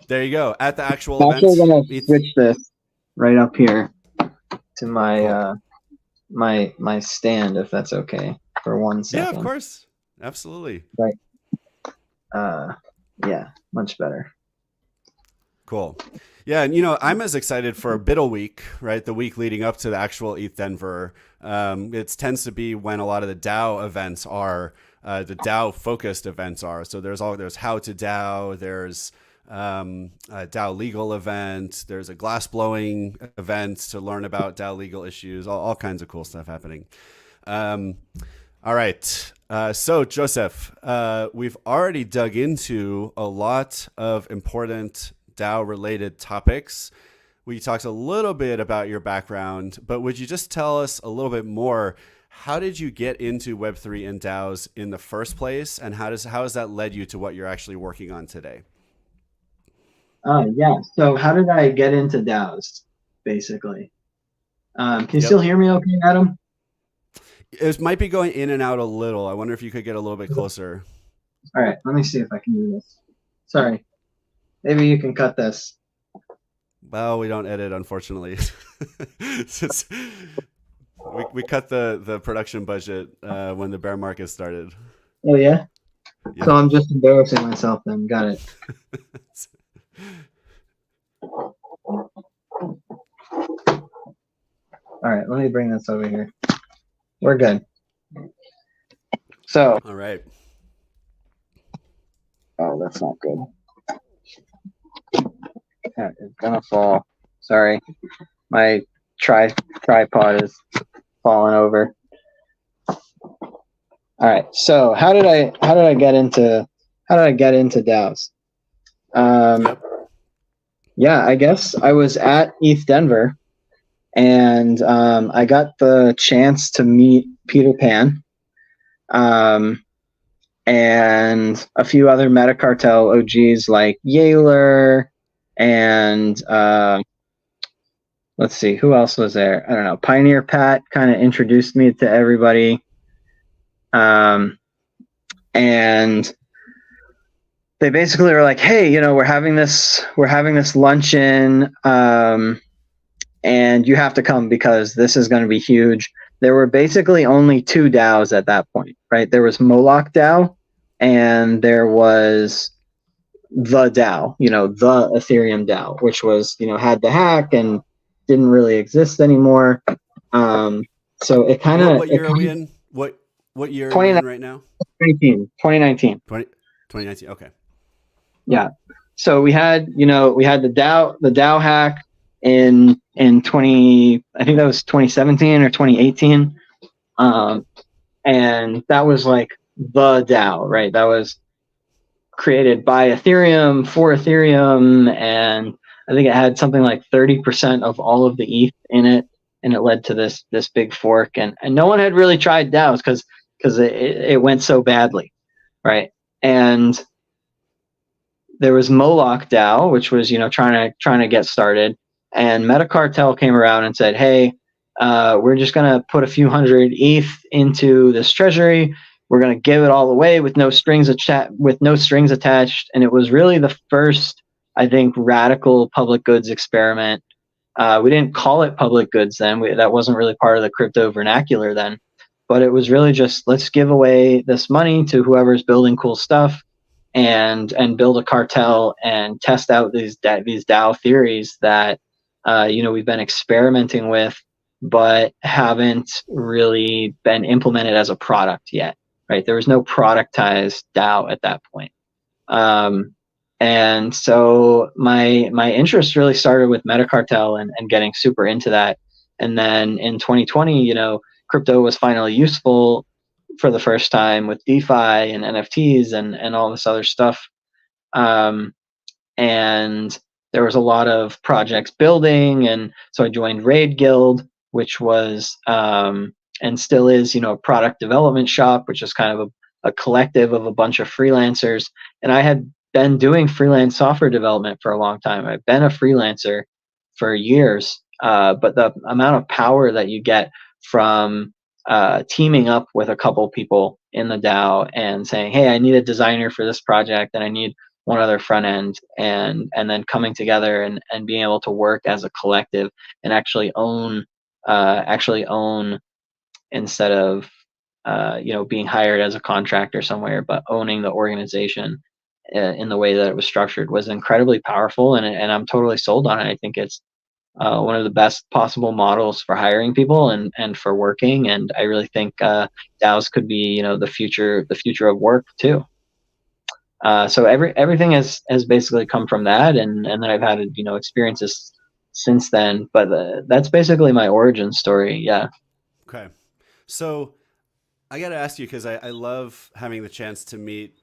There you go, at the actual event. I'm actually going to ETH... switch this right up here to my my stand, if that's okay, for 1 second. Yeah, of course, absolutely. Right. Yeah, much better. Cool. Yeah, and I'm as excited for BITL week, right? The week leading up to the actual ETH Denver. It tends to be when a lot of the DAO events are, the DAO focused events are. So there's How to DAO, there's a DAO legal event, there's a glass blowing event to learn about DAO legal issues, all kinds of cool stuff happening. All right. So Joseph, we've already dug into a lot of important DAO related topics. We talked a little bit about your background, but would you just tell us a little bit more? How did you get into Web3 and DAOs in the first place? And how has that led you to what you're actually working on today? Yeah. So how did I get into DAOs, basically? Can you still hear me okay, Adam? It might be going in and out a little. I wonder if you could get a little bit closer. All right. Let me see if I can do this. Sorry. Maybe you can cut this. Well, we don't edit, unfortunately. we cut the production budget when the bear market started. Oh, yeah? Yep. So I'm just embarrassing myself then. Got it. All right, let me bring this over here. We're good. So. All right. Oh, that's not good. It's gonna fall. Sorry. My tripod is falling over. All right. So how did I get into DAOs? Yep. Yeah, I guess I was at ETH Denver, and I got the chance to meet Peter Pan, and a few other Metacartel OGs like Yaler, and let's see, who else was there? I don't know. Pioneer Pat kind of introduced me to everybody, and they basically were like, "Hey, we're having this luncheon, and you have to come because this is going to be huge." There were basically only two DAOs at that point, right? There was Moloch DAO, and there was the DAO, the Ethereum DAO, which was, had the hack and didn't really exist anymore. So it kind of... What year are we in? What year are we in right now? 2019. 2019. Okay. Yeah. So we had the DAO hack in 20, I think that was 2017 or 2018. And that was like the DAO, right? That was created by Ethereum for Ethereum, and I think it had something like 30% of all of the ETH in it, and it led to this big fork, and no one had really tried DAOs because it went so badly, right? And there was Moloch DAO, which was trying to get started, and Metacartel came around and said, "Hey, we're just gonna put a few hundred ETH into this treasury. We're gonna give it all away with no strings attached." And it was really the first, I think, radical public goods experiment. We didn't call it public goods then. That wasn't really part of the crypto vernacular then. But it was really just, let's give away this money to whoever's building cool stuff, and build a cartel and test out these DAO theories that we've been experimenting with, but haven't really been implemented as a product yet. Right? There was no productized DAO at that point. And so my interest really started with Metacartel and getting super into that. And then in 2020, crypto was finally useful for the first time with DeFi and NFTs and all this other stuff. And there was a lot of projects building. And so I joined Raid Guild, which was, and still is, a product development shop, which is kind of a collective of a bunch of freelancers. And I had been doing freelance software development for a long time. I've been a freelancer for years, but the amount of power that you get from teaming up with a couple people in the DAO and saying, "Hey, I need a designer for this project, and I need one other front end," and then coming together and being able to work as a collective and actually own instead of being hired as a contractor somewhere, but owning the organization in the way that it was structured was incredibly powerful, and I'm totally sold on it. I think it's one of the best possible models for hiring people and for working, and I really think DAOs could be the future of work too. So everything has basically come from that, and then I've had experiences since then, but that's basically my origin story. Yeah. Okay. So I got to ask you, because I love having the chance to meet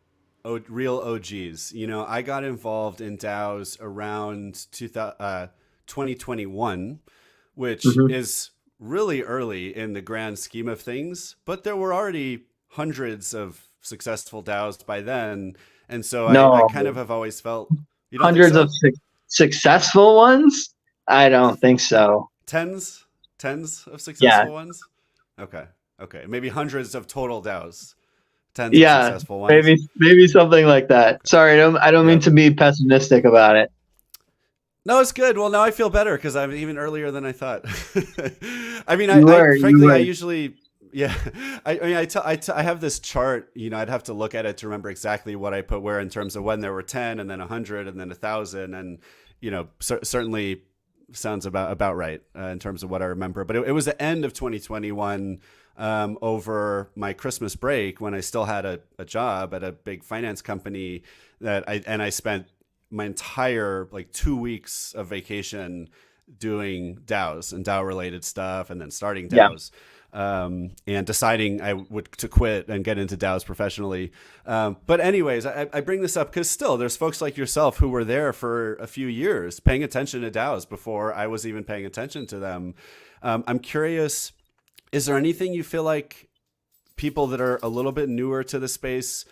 real OGs. I got involved in DAOs around 2021, which is really early in the grand scheme of things, but there were already hundreds of successful DAOs by then. And so I kind of have always felt... You don't hundreds think so? of successful ones? I don't think so. Tens of successful ones? Okay. Maybe hundreds of total DAOs. Tens of successful ones. Maybe something like that. Sorry, I don't mean to be pessimistic about it. No, it's good. Well, now I feel better because I'm even earlier than I thought. I mean, frankly, I usually, I have this chart. I'd have to look at it to remember exactly what I put where in terms of when there were 10 and then 100 and then 1,000, and certainly sounds about right in terms of what I remember. But it was the end of 2021. Over my Christmas break, when I still had a job at a big finance company, I spent my entire 2 weeks of vacation doing DAOs and DAO related stuff, and then starting Yeah. DAOs. And deciding I would to quit and get into DAOs professionally. But anyways, I bring this up because still there's folks like yourself who were there for a few years paying attention to DAOs before I was even paying attention to them. I'm curious, is there anything you feel like people that are a little bit newer to the space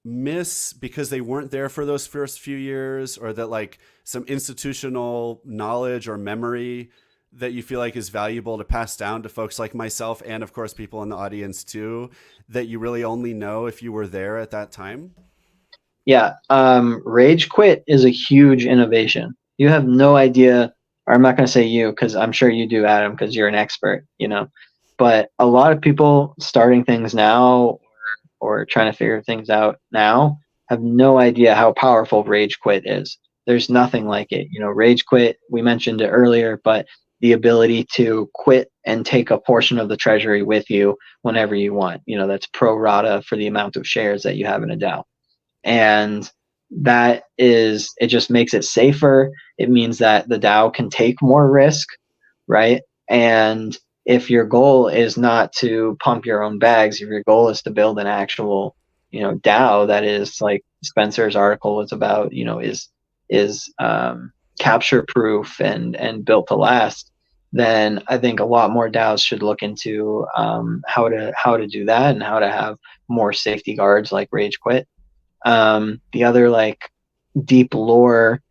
miss because they weren't there for those first few years, or that like some institutional knowledge or memory that you feel like is valuable to pass down to folks like myself and of course people in the audience too, that you really only know if you were there at that time? Yeah. Rage quit is a huge innovation. You have no idea, or I'm not going to say you, because I'm sure you do, Adam, because you're an expert, but a lot of people starting things now or trying to figure things out now have no idea how powerful rage quit is. There's nothing like it. Rage quit, we mentioned it earlier, but the ability to quit and take a portion of the treasury with you whenever you want, that's pro rata for the amount of shares that you have in a DAO. And it just makes it safer. It means that the DAO can take more risk, right? And if your goal is not to pump your own bags, if your goal is to build an actual, DAO that is like Spencer's article was about, is capture proof and built to last, then I think a lot more DAOs should look into how to do that and how to have more safety guards like Rage Quit. The other like deep lore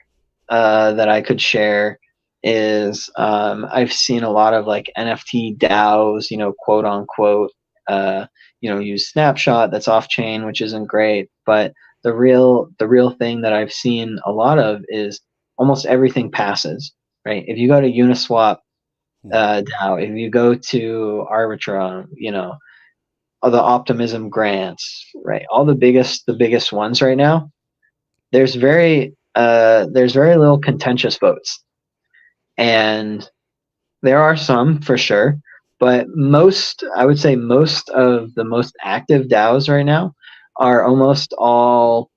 that I could share is I've seen a lot of like NFT DAOs, quote unquote, use Snapshot that's off chain, which isn't great. But the real thing that I've seen a lot of is almost everything passes, right? If you go to Uniswap DAO, if you go to Arbitrum, all the optimism grants, right? All the biggest ones right now, there's very little contentious votes. And there are some for sure, but I would say most of the most active DAOs right now are almost all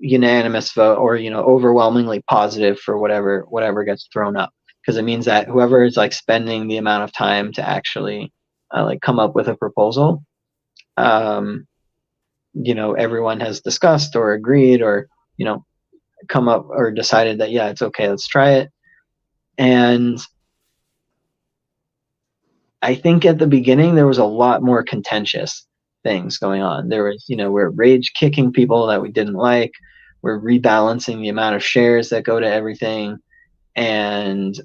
unanimous vote or overwhelmingly positive for whatever gets thrown up, because it means that whoever is like spending the amount of time to actually like come up with a proposal, everyone has discussed or agreed or come up or decided that yeah, it's okay, let's try it. And I think at the beginning there was a lot more contentious things going on. There was, we're rage kicking people that we didn't like. We're rebalancing the amount of shares that go to everything. And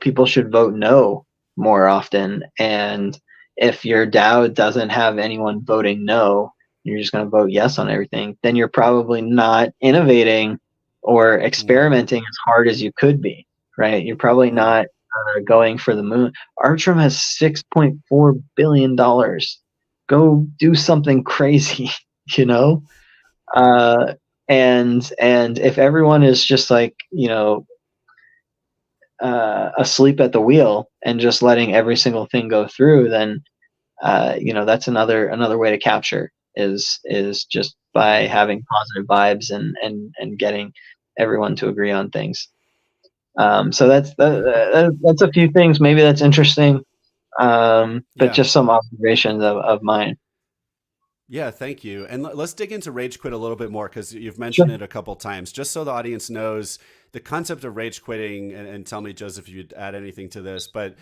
people should vote no more often. And if your DAO doesn't have anyone voting no, you're just going to vote yes on everything, then you're probably not innovating or experimenting as hard as you could be, right? You're probably not going for the moon. Arbitrum has $6.4 billion. Go do something crazy, and if everyone is just like, asleep at the wheel and just letting every single thing go through, then that's another way to capture is just by having positive vibes and getting everyone to agree on things. So that's a few things maybe that's interesting, but just some observations of mine. Yeah, thank you. And let's dig into Rage Quit a little bit more, because you've mentioned it a couple times, just so the audience knows the concept of rage quitting. And tell me, Joseph, if you'd add anything to this. But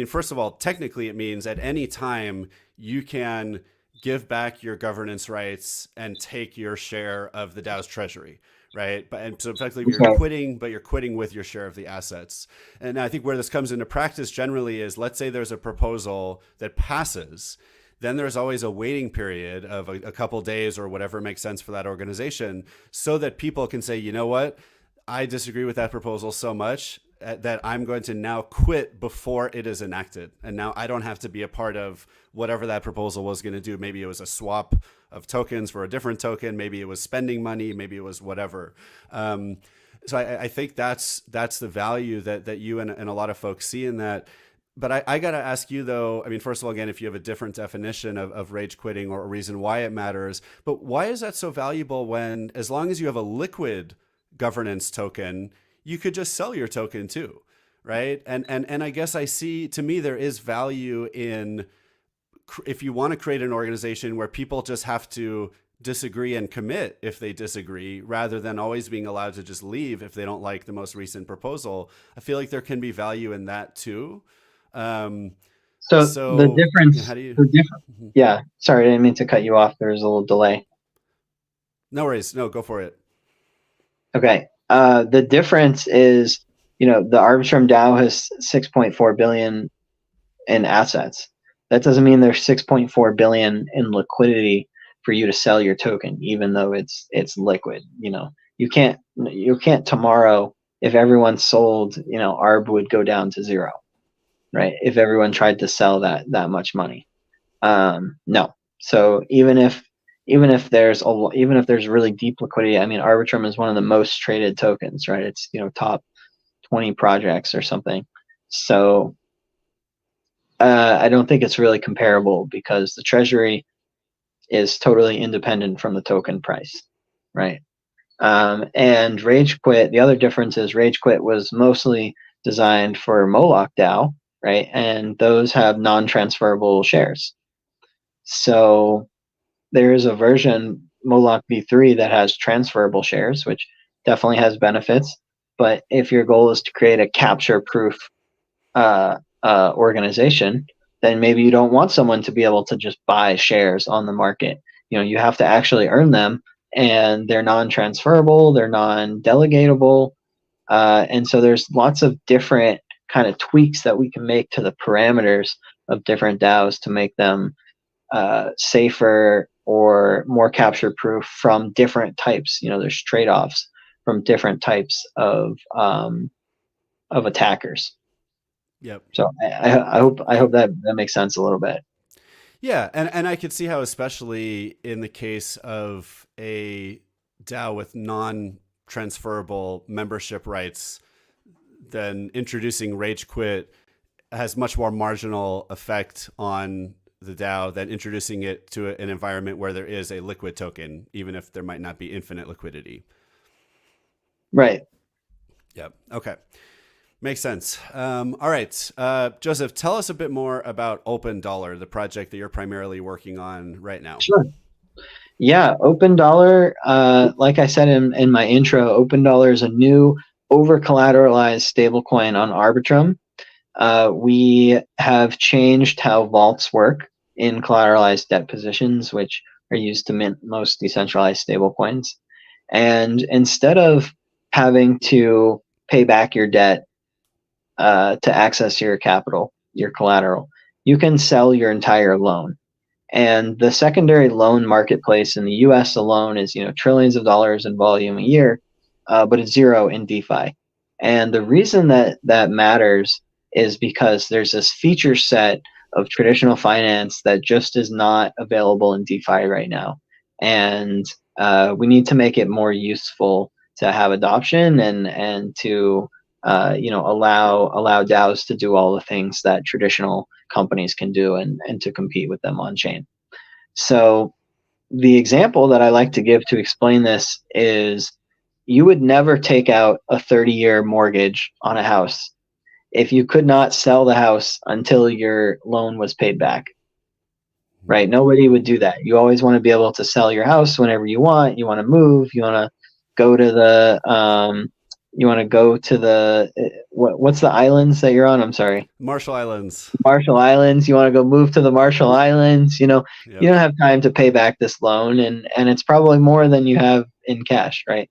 first of all, technically, it means at any time you can give back your governance rights and take your share of the DAO's treasury, right? And so effectively you're quitting, but you're quitting with your share of the assets. And I think where this comes into practice generally is, let's say there's a proposal that passes. Then there's always a waiting period of a couple days or whatever makes sense for that organization, so that people can say, you know what, I disagree with that proposal so much that I'm going to now quit before it is enacted. And now I don't have to be a part of whatever that proposal was going to do. Maybe it was a swap of tokens for a different token. Maybe it was spending money. Maybe it was whatever. So I think that's the value that you and a lot of folks see in that. But I got to ask you, though, I mean, first of all, again, if you have a different definition of rage quitting or a reason why it matters, but why is that so valuable when, as long as you have a liquid governance token, you could just sell your token too, right? And I guess I see, to me, there is value in, if you want to create an organization where people just have to disagree and commit if they disagree, rather than always being allowed to just leave if they don't like the most recent proposal. I feel like there can be value in that too. Um, So the so difference, how do you? the difference, Mhm. yeah, sorry, I didn't mean to cut you off. There was a little delay. No worries. No, go for it. Okay. The difference is, the Arbitrum DAO has 6.4 billion in assets. That doesn't mean there's 6.4 billion in liquidity for you to sell your token, even though it's liquid. You can't tomorrow, if everyone sold, ARB would go down to zero, right? If everyone tried to sell that much money. No. So even if there's really deep liquidity, I mean, Arbitrum is one of the most traded tokens, right? It's top 20 projects or something. So I don't think it's really comparable because the treasury is totally independent from the token price, right? And Rage Quit, the other difference is Rage Quit was mostly designed for Moloch DAO, right? And those have non-transferable shares. So there is a version, Moloch v3, that has transferable shares, which definitely has benefits. But if your goal is to create a capture-proof organization, then maybe you don't want someone to be able to just buy shares on the market. You have to actually earn them, and they're non-transferable, they're non-delegatable, and so there's lots of different kind of tweaks that we can make to the parameters of different DAOs to make them safer or more capture proof from different types. There's trade-offs from different types of attackers. Yep. So I hope that makes sense a little bit. Yeah, and I could see how, especially in the case of a DAO with non-transferable membership rights, then introducing Rage Quit has much more marginal effect on the DAO than introducing it to an environment where there is a liquid token, even if there might not be infinite liquidity. Right. Yep. Okay. Makes sense. All right. Joseph, tell us a bit more about Open Dollar, the project that you're primarily working on right now. Sure. Yeah, Open Dollar, like I said in my intro, Open Dollar is a new over collateralized stablecoin on Arbitrum. We have changed how vaults work in collateralized debt positions, which are used to mint most decentralized stablecoins. And instead of having to pay back your debt to access your capital, your collateral, you can sell your entire loan. And the secondary loan marketplace in the U.S. alone is, trillions of dollars in volume a year, but it's zero in DeFi. And the reason that matters is because there's this feature set of traditional finance that just is not available in DeFi right now. And we need to make it more useful to have adoption and to allow DAOs to do all the things that traditional companies can do and to compete with them on chain. So the example that I like to give to explain this is you would never take out a 30-year mortgage on a house if you could not sell the house until your loan was paid back. Right? Nobody would do that. You always want to be able to sell your house whenever you want. You want to move. You want to go to what's the islands that you're on? I'm sorry. Marshall Islands. Marshall Islands. You want to go move to the Marshall Islands. You Yep. don't have time to pay back this loan, and it's probably more than you have in cash, right?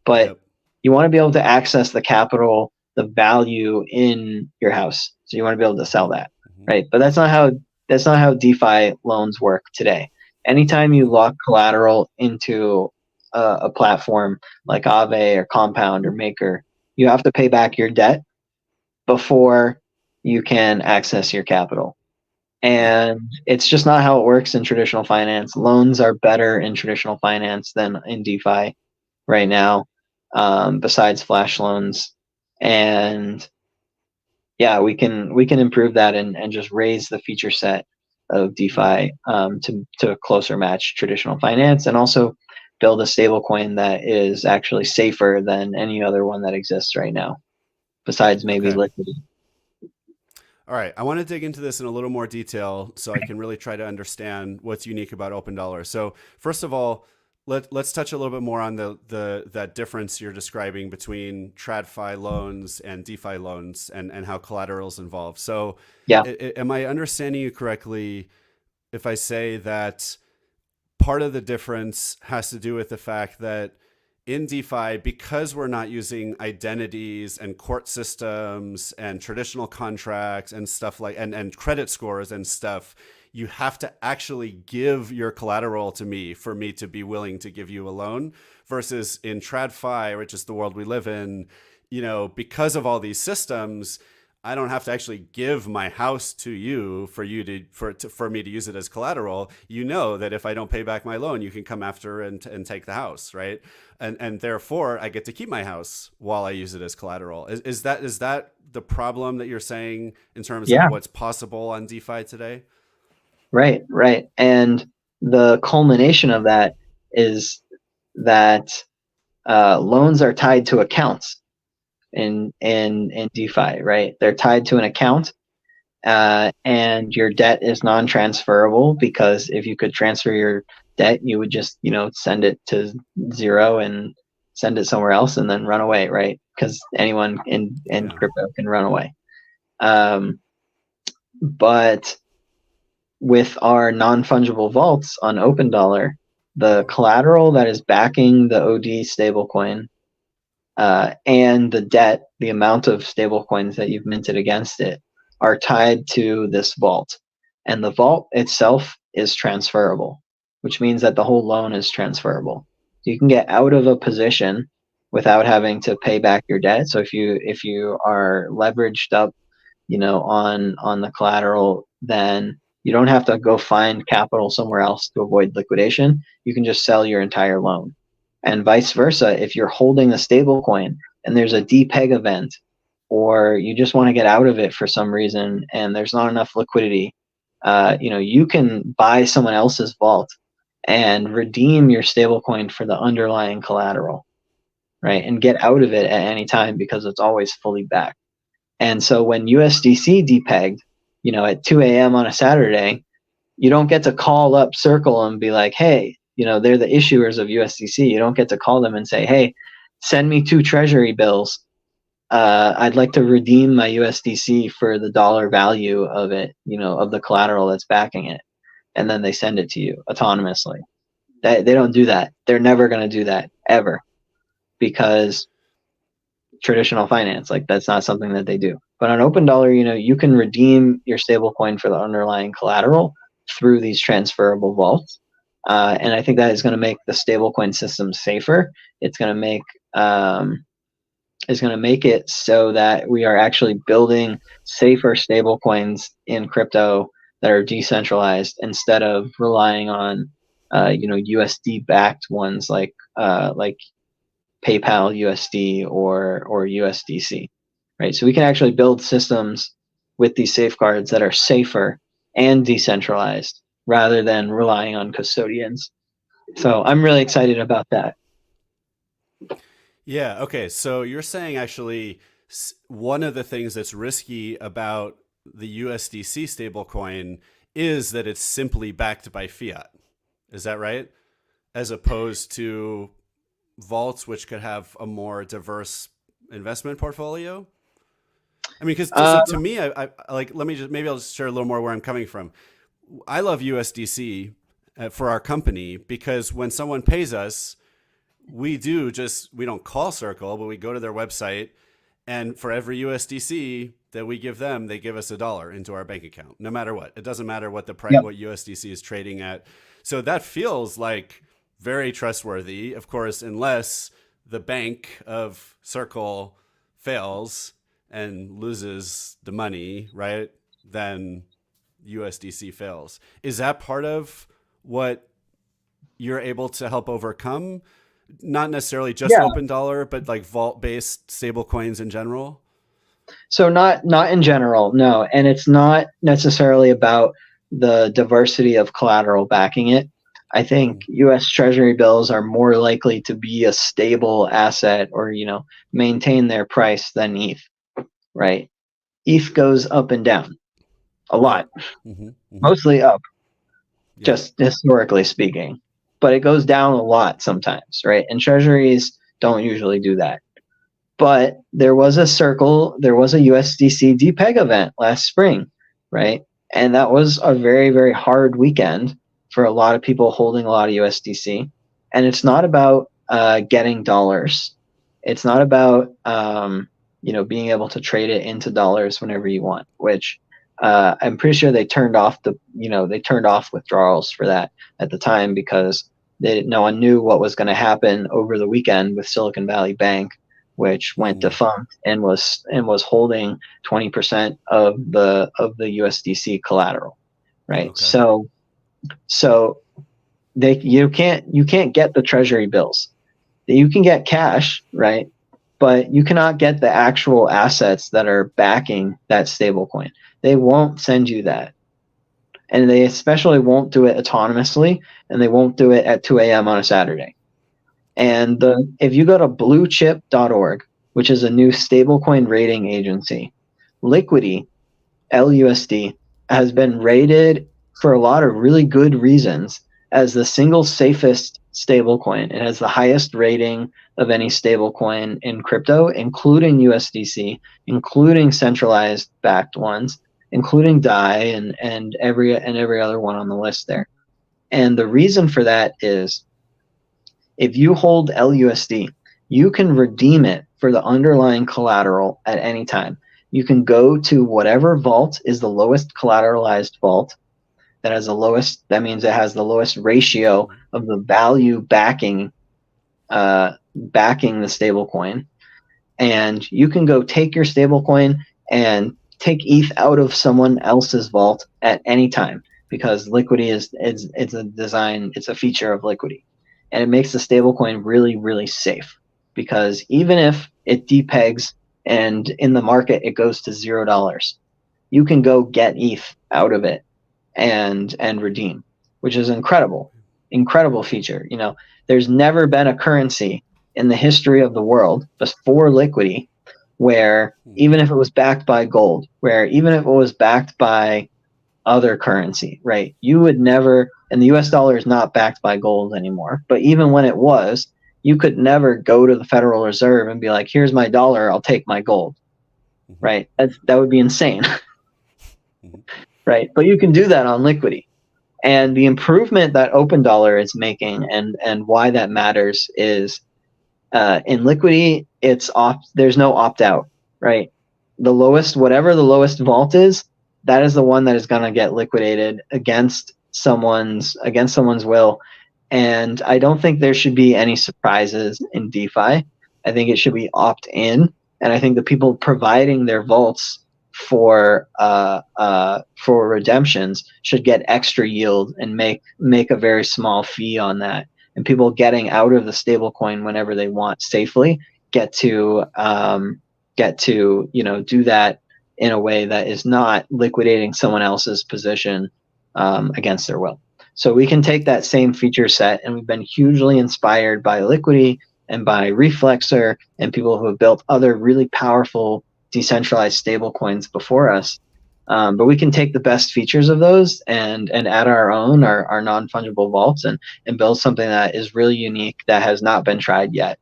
But Yep. you want to be able to access the capital, the value in your house. So you want to be able to sell that, right? But that's not how DeFi loans work today. Anytime you lock collateral into a platform like Aave or Compound or Maker, you have to pay back your debt before you can access your capital. And it's just not how it works in traditional finance. Loans are better in traditional finance than in DeFi right now, besides flash loans. And yeah, we can improve that and just raise the feature set of DeFi to closer match traditional finance, and also build a stable coin that is actually safer than any other one that exists right now, besides maybe Okay. liquidity. All right, I want to dig into this in a little more detail so I can really try to understand what's unique about Open Dollar. So first of all, let's touch a little bit more on the that difference you're describing between TradFi loans and DeFi loans, and how collateral is involved. So Yeah, am I understanding you correctly if I say that part of the difference has to do with the fact that in DeFi, because we're not using identities and court systems and traditional contracts and stuff like, and credit scores and stuff, you have to actually give your collateral to me for me to be willing to give you a loan, versus in TradFi, which is the world we live in, because of all these systems, I don't have to actually give my house to you for me to use it as collateral. You know that if I don't pay back my loan, you can come after and take the house, right? And therefore, I get to keep my house while I use it as collateral. Is that the problem that you're saying in terms of yeah, what's possible on DeFi today? right, right. And the culmination of that is that loans are tied to accounts in DeFi, right? They're tied to an account, and your debt is non-transferable, because if you could transfer your debt, you would just send it to zero and send it somewhere else and then run away, right? Because anyone in Yeah. crypto can run away. But with our non-fungible vaults on Open Dollar, the collateral that is backing the OD stablecoin, and the debt, the amount of stablecoins that you've minted against it, are tied to this vault. And the vault itself is transferable, which means that the whole loan is transferable. You can get out of a position without having to pay back your debt. So if you are leveraged up, on the collateral, then you don't have to go find capital somewhere else to avoid liquidation. You can just sell your entire loan. And vice versa, if you're holding the stable coin and there's a depeg event, or you just want to get out of it for some reason and there's not enough liquidity, you can buy someone else's vault and redeem your stable coin for the underlying collateral, right? And get out of it at any time, because it's always fully backed. And so when USDC depegged, at 2 a.m. on a Saturday, you don't get to call up Circle and be like, hey, they're the issuers of USDC. You don't get to call them and say, hey, send me 2 treasury bills. I'd like to redeem my USDC for the dollar value of it, of the collateral that's backing it. And then they send it to you autonomously. They don't do that. They're never going to do that, ever, because traditional finance, like, that's not something that they do. But on Open Dollar, you can redeem your stablecoin for the underlying collateral through these transferable vaults. And I think that is going to make the stablecoin system safer. It's going to make it so that we are actually building safer stablecoins in crypto that are decentralized, instead of relying on USD backed ones like PayPal USD or USDC, right? So we can actually build systems with these safeguards that are safer and decentralized, rather than relying on custodians. So I'm really excited about that. Yeah. Okay. So you're saying actually one of the things that's risky about the USDC stablecoin is that it's simply backed by fiat. Is that right? As opposed to vaults, which could have a more diverse investment portfolio. I mean, because so Uh, to me, I like, maybe I'll just share a little more where I'm coming from. I love USDC for our company, because when someone pays us, we don't call Circle, but we go to their website, and for every USDC that we give them, they give us $1 into our bank account, no matter what. It doesn't matter what the price, yep. what USDC is trading at. So that feels like very trustworthy, of course, unless the bank of Circle fails and loses the money, right? Then USDC fails. Is that part of what you're able to help overcome? Not necessarily just Yeah. Open Dollar, but like vault-based stable coins in general? So not in general, no. And it's not necessarily about the diversity of collateral backing it. I think US Treasury bills are more likely to be a stable asset or, maintain their price than ETH, right? ETH goes up and down a lot, Yep. mostly up, Yep. just historically speaking. But it goes down a lot sometimes, right? And treasuries don't usually do that. But there was a USDC DPEG event last spring, right? And that was a very, very hard weekend for a lot of people holding a lot of USDC. And it's not about getting dollars. It's not about being able to trade it into dollars whenever you want, which I'm pretty sure they turned off withdrawals for that at the time because no one knew what was going to happen over the weekend with Silicon Valley Bank, which went defunct and was holding 20% of the USDC collateral, right? Okay. So you can't get the treasury bills. You can get cash, right? But you cannot get the actual assets that are backing that stablecoin. They won't send you that. And they especially won't do it autonomously, and they won't do it at 2 a.m. on a Saturday. And if you go to bluechip.org, which is a new stablecoin rating agency, Liquidity, LUSD, has been rated for a lot of really good reasons as the single safest stablecoin. It has the highest rating of any stablecoin in crypto, including USDC, including centralized backed ones, including DAI and every other one on the list there. And the reason for that is if you hold LUSD, you can redeem it for the underlying collateral at any time. You can go to whatever vault is the lowest collateralized vault that means it has the lowest ratio of the value backing the stablecoin. And you can go take your stablecoin and take ETH out of someone else's vault at any time because Liquidity it's a feature of Liquidity. And it makes the stablecoin really, really safe because even if it depegs and in the market it goes to $0, you can go get ETH out of it and redeem, which is incredible feature. There's never been a currency in the history of the world before Liquidity where even if it was backed by gold, where even if it was backed by other currency, right? You would never, and the US dollar is not backed by gold anymore, but even when it was, you could never go to the Federal Reserve and be like, here's my dollar, I'll take my gold, right? That would be insane, right? But you can do that on Liquidity. And the improvement that OpenDollar is making and why that matters is in Liquidity, there's no opt-out, right? Whatever the lowest vault is, that is the one that is going to get liquidated against someone's will. And I don't think there should be any surprises in DeFi. I think it should be opt-in, and I think the people providing their vaults for redemptions should get extra yield and make a very small fee on that. And people getting out of the stablecoin whenever they want safely get to do that in a way that is not liquidating someone else's position against their will. So we can take that same feature set, and we've been hugely inspired by Liquidity and by Reflexer and people who have built other really powerful decentralized stablecoins before us. But we can take the best features of those and add our own, our non-fungible vaults and build something that is really unique that has not been tried yet.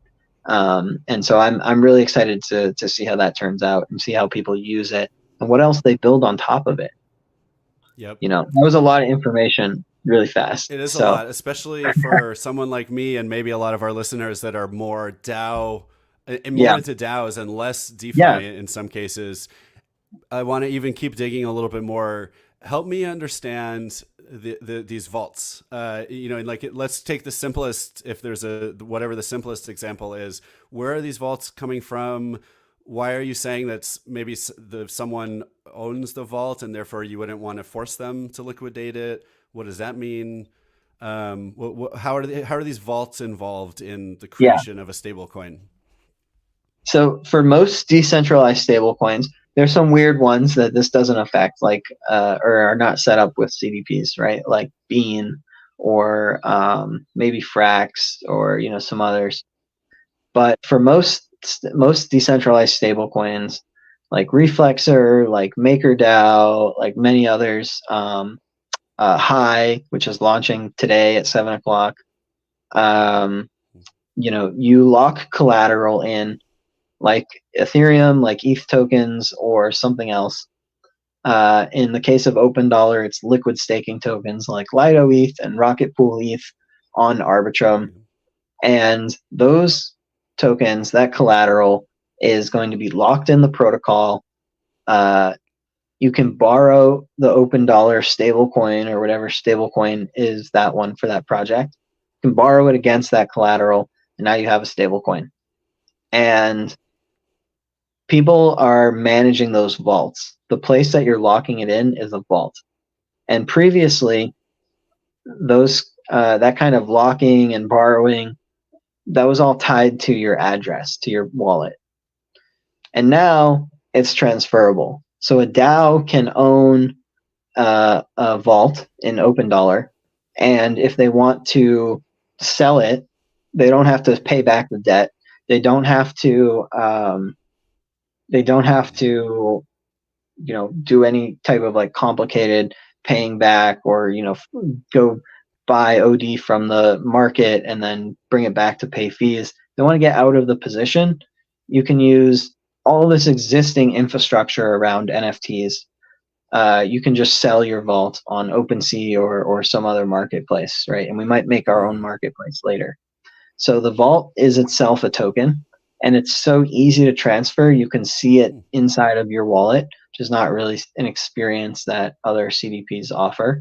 And so I'm really excited to see how that turns out and see how people use it and what else they build on top of it. Yep. That was a lot of information really fast. It is a lot, especially for someone like me and maybe a lot of our listeners that are more DAO and more into DAOs and less DeFi in some cases. I want to even keep digging a little bit more. Help me understand these vaults. And let's take the simplest. If there's whatever the simplest example is, where are these vaults coming from? Why are you saying that maybe someone owns the vault and therefore you wouldn't want to force them to liquidate it? What does that mean? How are these vaults involved in the creation of a stable coin? So for most decentralized stablecoins, there's some weird ones that this doesn't affect, like or are not set up with CDPs, right? Like Bean or maybe Frax or some others. But for most decentralized stablecoins, like Reflexer, like MakerDAO, like many others, High, which is launching today at 7 o'clock. You lock collateral in, like Ethereum, like ETH tokens, or something else. In the case of OpenDollar, it's liquid staking tokens like Lido ETH and Rocket Pool ETH on Arbitrum. And those tokens, that collateral, is going to be locked in the protocol. You can borrow the OpenDollar stablecoin or whatever stablecoin is that one for that project. You can borrow it against that collateral, and now you have a stablecoin. And people are managing those vaults. The place that you're locking it in is a vault. And previously, those that kind of locking and borrowing, that was all tied to your address, to your wallet. And now it's transferable. So a DAO can own a vault in OpenDollar, and if they want to sell it, they don't have to pay back the debt. They don't have to. Do any type of like complicated paying back or go buy OD from the market and then bring it back to pay fees. They want to get out of the position. You can use all this existing infrastructure around NFTs. You can just sell your vault on OpenSea or some other marketplace, right? And we might make our own marketplace later. So the vault is itself a token, and it's so easy to transfer. You can see it inside of your wallet, which is not really an experience that other CDPs offer.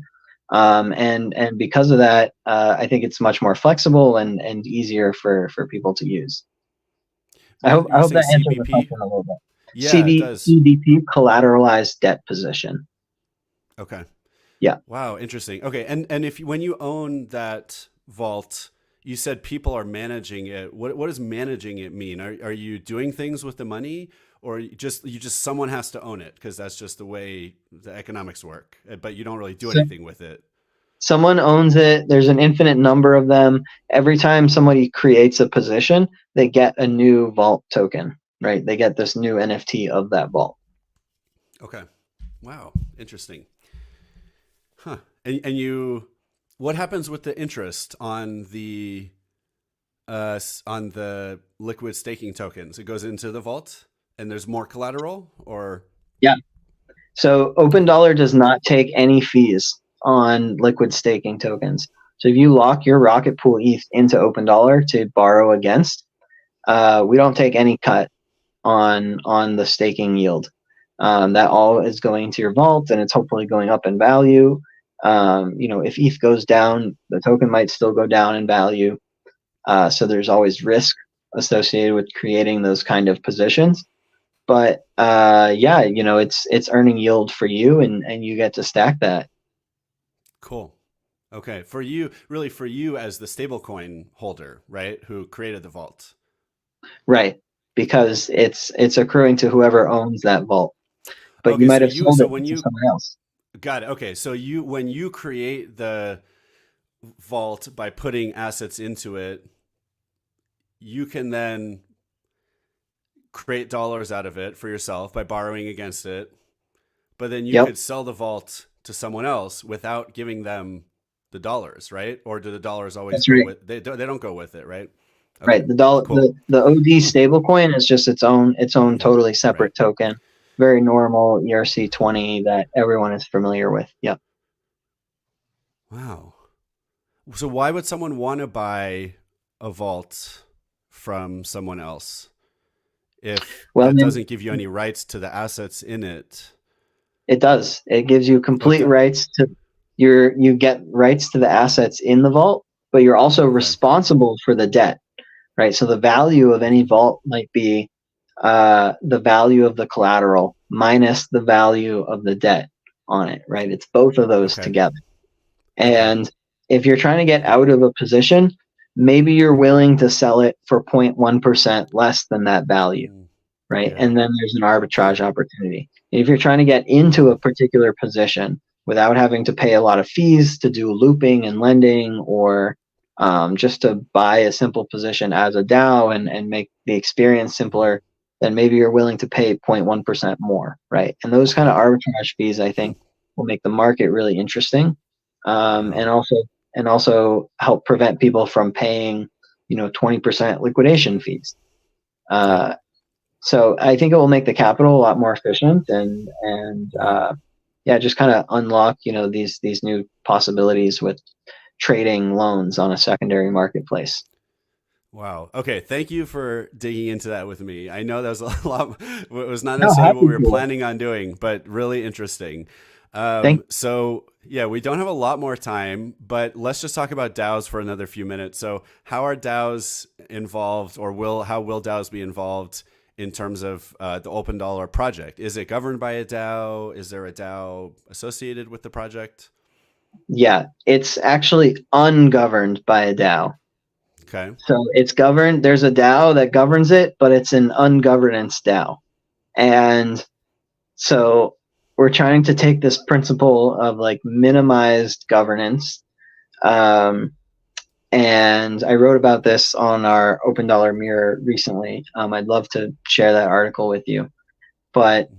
And because of that, I think it's much more flexible and easier for people to use. I hope that answers the question a little bit. Yeah, it does. CDP, collateralized debt position. Okay. Yeah. Wow, interesting. Okay, and when you own that vault, you said people are managing it. What does managing it mean? Are you doing things with the money, or you just someone has to own it because that's just the way the economics work, but you don't really do anything with it? Someone owns it. There's an infinite number of them. Every time somebody creates a position, they get a new vault token, right? They get this new NFT of that vault. Okay. Wow. Interesting. Huh. And what happens with the interest on the liquid staking tokens? It goes into the vault and there's more collateral, or? Yeah. So OpenDollar does not take any fees on liquid staking tokens. So if you lock your Rocket Pool ETH into OpenDollar to borrow against, we don't take any cut on the staking yield. That all is going to your vault, and it's hopefully going up in value. If ETH goes down, the token might still go down in value. So there's always risk associated with creating those kind of positions. But it's earning yield for you, and you get to stack that. Cool. Okay. For you as the stablecoin holder, right? Who created the vault. Right. Because it's accruing to whoever owns that vault. But okay, you might have sold it to someone else. Got it. Okay. So when you create the vault by putting assets into it, you can then create dollars out of it for yourself by borrowing against it. But then you could sell the vault to someone else without giving them the dollars, right? Or do the dollars always go with they don't go with it, right? Okay. Right. The OD stablecoin is just its own totally separate token. Very normal ERC-20 that everyone is familiar with. Yep. Wow. So why would someone want to buy a vault from someone else if it doesn't give you any rights to the assets in it? It does. It gives you complete rights to you get rights to the assets in the vault, but you're also responsible for the debt, right? So the value of any vault might be the value of the collateral minus the value of the debt on it, right? It's both of those together. And if you're trying to get out of a position, maybe you're willing to sell it for 0.1% less than that value, right? Yeah. And then there's an arbitrage opportunity. If you're trying to get into a particular position without having to pay a lot of fees to do looping and lending, or just to buy a simple position as a DAO and make the experience simpler, then maybe you're willing to pay 0.1% more, right? And those kind of arbitrage fees, I think, will make the market really interesting, and also help prevent people from paying, 20% liquidation fees. So I think it will make the capital a lot more efficient, and just kind of unlock, these new possibilities with trading loans on a secondary marketplace. Wow. Okay. Thank you for digging into that with me. I know that was a lot. It was not necessarily what we were planning on doing, but really interesting. So yeah, we don't have a lot more time, but let's just talk about DAOs for another few minutes. So how are DAOs involved, or how will DAOs be involved in terms of the Open Dollar project? Is it governed by a DAO? Is there a DAO associated with the project? Yeah, it's actually ungoverned by a DAO. Okay. So it's governed. There's a DAO that governs it, but it's an ungovernance DAO. And so we're trying to take this principle of like minimized governance. And I wrote about this on our Open Dollar Mirror recently. I'd love to share that article with you. But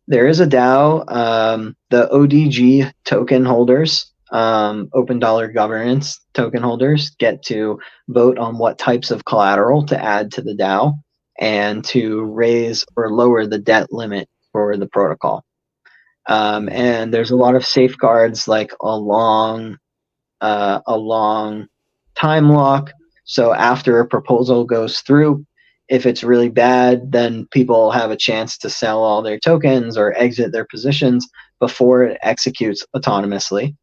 there is a DAO, the ODG token holders, Open Dollar governance token holders, get to vote on what types of collateral to add to the DAO and to raise or lower the debt limit for the protocol. And there's a lot of safeguards, like a long time lock. So after a proposal goes through, if it's really bad, then people have a chance to sell all their tokens or exit their positions before it executes autonomously.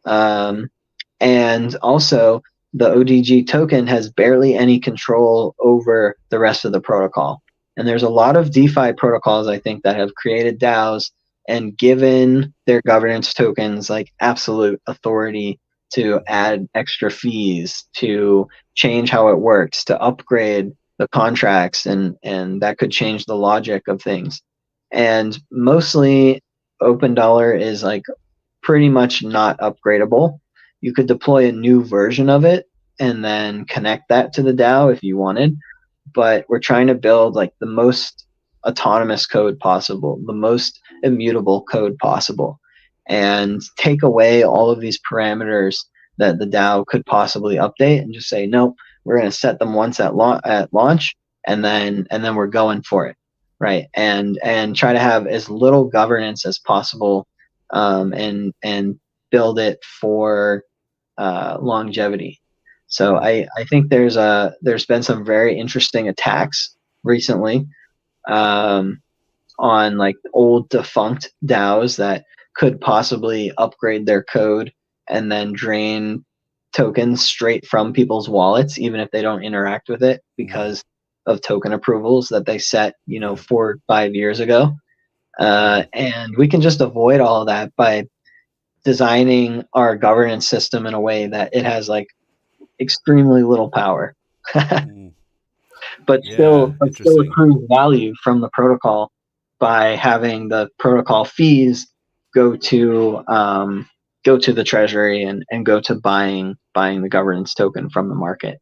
And also, the ODG token has barely any control over the rest of the protocol. And there's a lot of DeFi protocols, I think, that have created DAOs and given their governance tokens like absolute authority to add extra fees, to change how it works, to upgrade the contracts, and that could change the logic of things. And mostly Open Dollar is like pretty much not upgradable. You could deploy a new version of it and then connect that to the DAO if you wanted. But we're trying to build like the most autonomous code possible, the most immutable code possible, and take away all of these parameters that the DAO could possibly update, and just say, no, we're going to set them once at launch, and then we're going for it, right? And try to have as little governance as possible, and build it for longevity. So I think there's been some very interesting attacks recently on like old defunct DAOs that could possibly upgrade their code and then drain tokens straight from people's wallets, even if they don't interact with it, because of token approvals that they set, 4 or 5 years ago. And we can just avoid all of that by designing our governance system in a way that it has like extremely little power, but still accrues value from the protocol by having the protocol fees go to the treasury and go to buying the governance token from the market.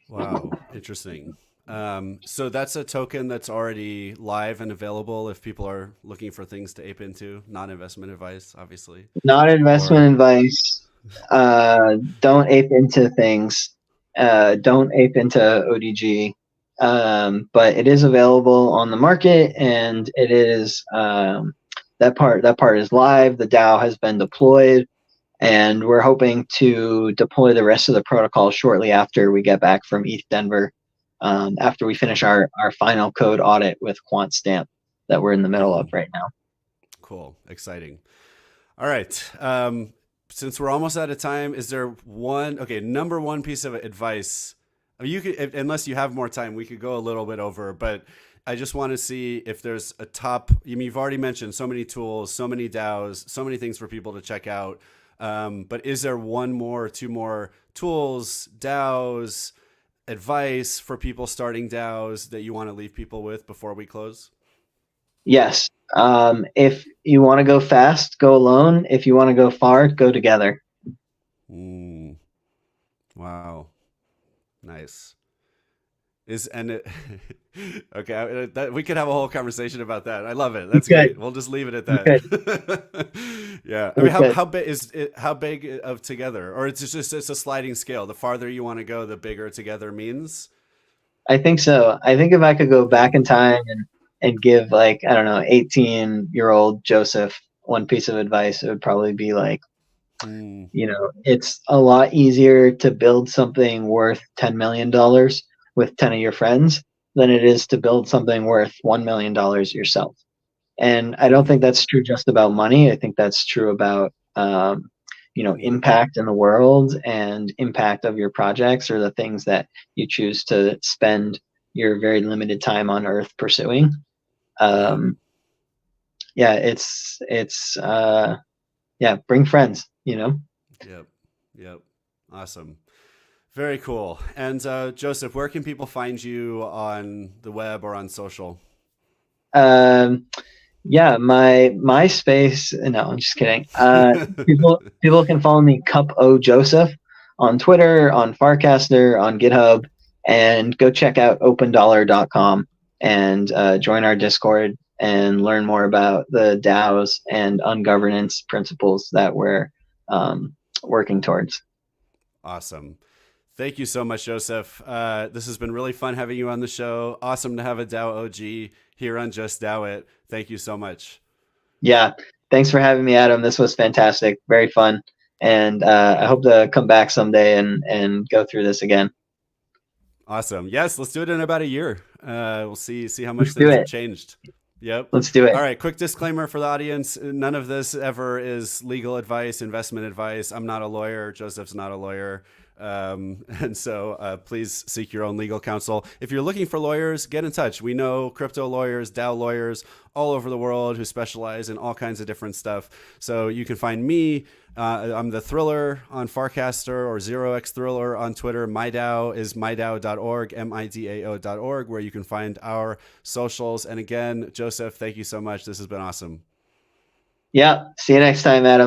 Wow, interesting. So that's a token that's already live and available if people are looking for things to ape into. Not investment advice, obviously. Not investment advice. Don't ape into things. Don't ape into ODG. But it is available on the market, and it is that part is live. The DAO has been deployed, and we're hoping to deploy the rest of the protocol shortly after we get back from ETH Denver, after we finish our final code audit with QuantStamp that we're in the middle of right now. Cool. Exciting. All right. Since we're almost out of time, is there number one piece of advice? You could, unless you have more time, we could go a little bit over, but I just want to see if there's a top. You've already mentioned so many tools, so many DAOs, so many things for people to check out. But is there one more, two more tools, DAOs, advice for people starting DAOs that you want to leave people with before we close? Yes. If you want to go fast, go alone. If you want to go far, go together. Mm, wow. Nice. Is and it, okay, we could have a whole conversation about that. I love it. That's Okay. great. We'll just leave it at Okay. that. Yeah. I mean, Okay. how big is it? How big of together, or it's a sliding scale? The farther you want to go, the bigger together means. I think so. I think if I could go back in time and give, like, I don't know, 18-year-old Joseph one piece of advice, it would probably be like, Mm, it's a lot easier to build something worth $10 million with 10 of your friends than it is to build something worth $1 million yourself. And I don't think mm, that's true just about money. I think that's true about, mm, impact in the world and impact of your projects or the things that you choose to spend your very limited time on Earth pursuing. yep. Um, yeah, yeah, bring friends, Yep. Yep. Awesome. Very cool. And Joseph, where can people find you on the web or on social? Um, yeah, my MySpace. No, I'm just kidding. People can follow me, Cup O Joseph, on Twitter, on Farcaster, on GitHub, and go check out OpenDollar.com and join our Discord and learn more about the DAOs and ungovernance principles that we're working towards. Awesome. Thank you so much, Joseph. This has been really fun having you on the show. Awesome to have a DAO OG here on Just DAO It. Thank you so much. Yeah, thanks for having me, Adam. This was fantastic, very fun, and I hope to come back someday and go through this again. Awesome. Yes, let's do it in about a year. We'll see how much Let's do things have it. changed. Yep. Let's do All it. right. Quick disclaimer for the audience. None of this ever is legal advice, investment advice. I'm not a lawyer. Joseph's not a lawyer. And so please seek your own legal counsel. If you're looking for lawyers, get in touch. We know crypto lawyers, DAO lawyers all over the world who specialize in all kinds of different stuff. So you can find me. I'm the Thriller on Farcaster or 0x Thriller on Twitter. My DAO is mydao.org, MIDAO.org, where you can find our socials. And again, Joseph, thank you so much. This has been awesome. Yeah. See you next time, Adam.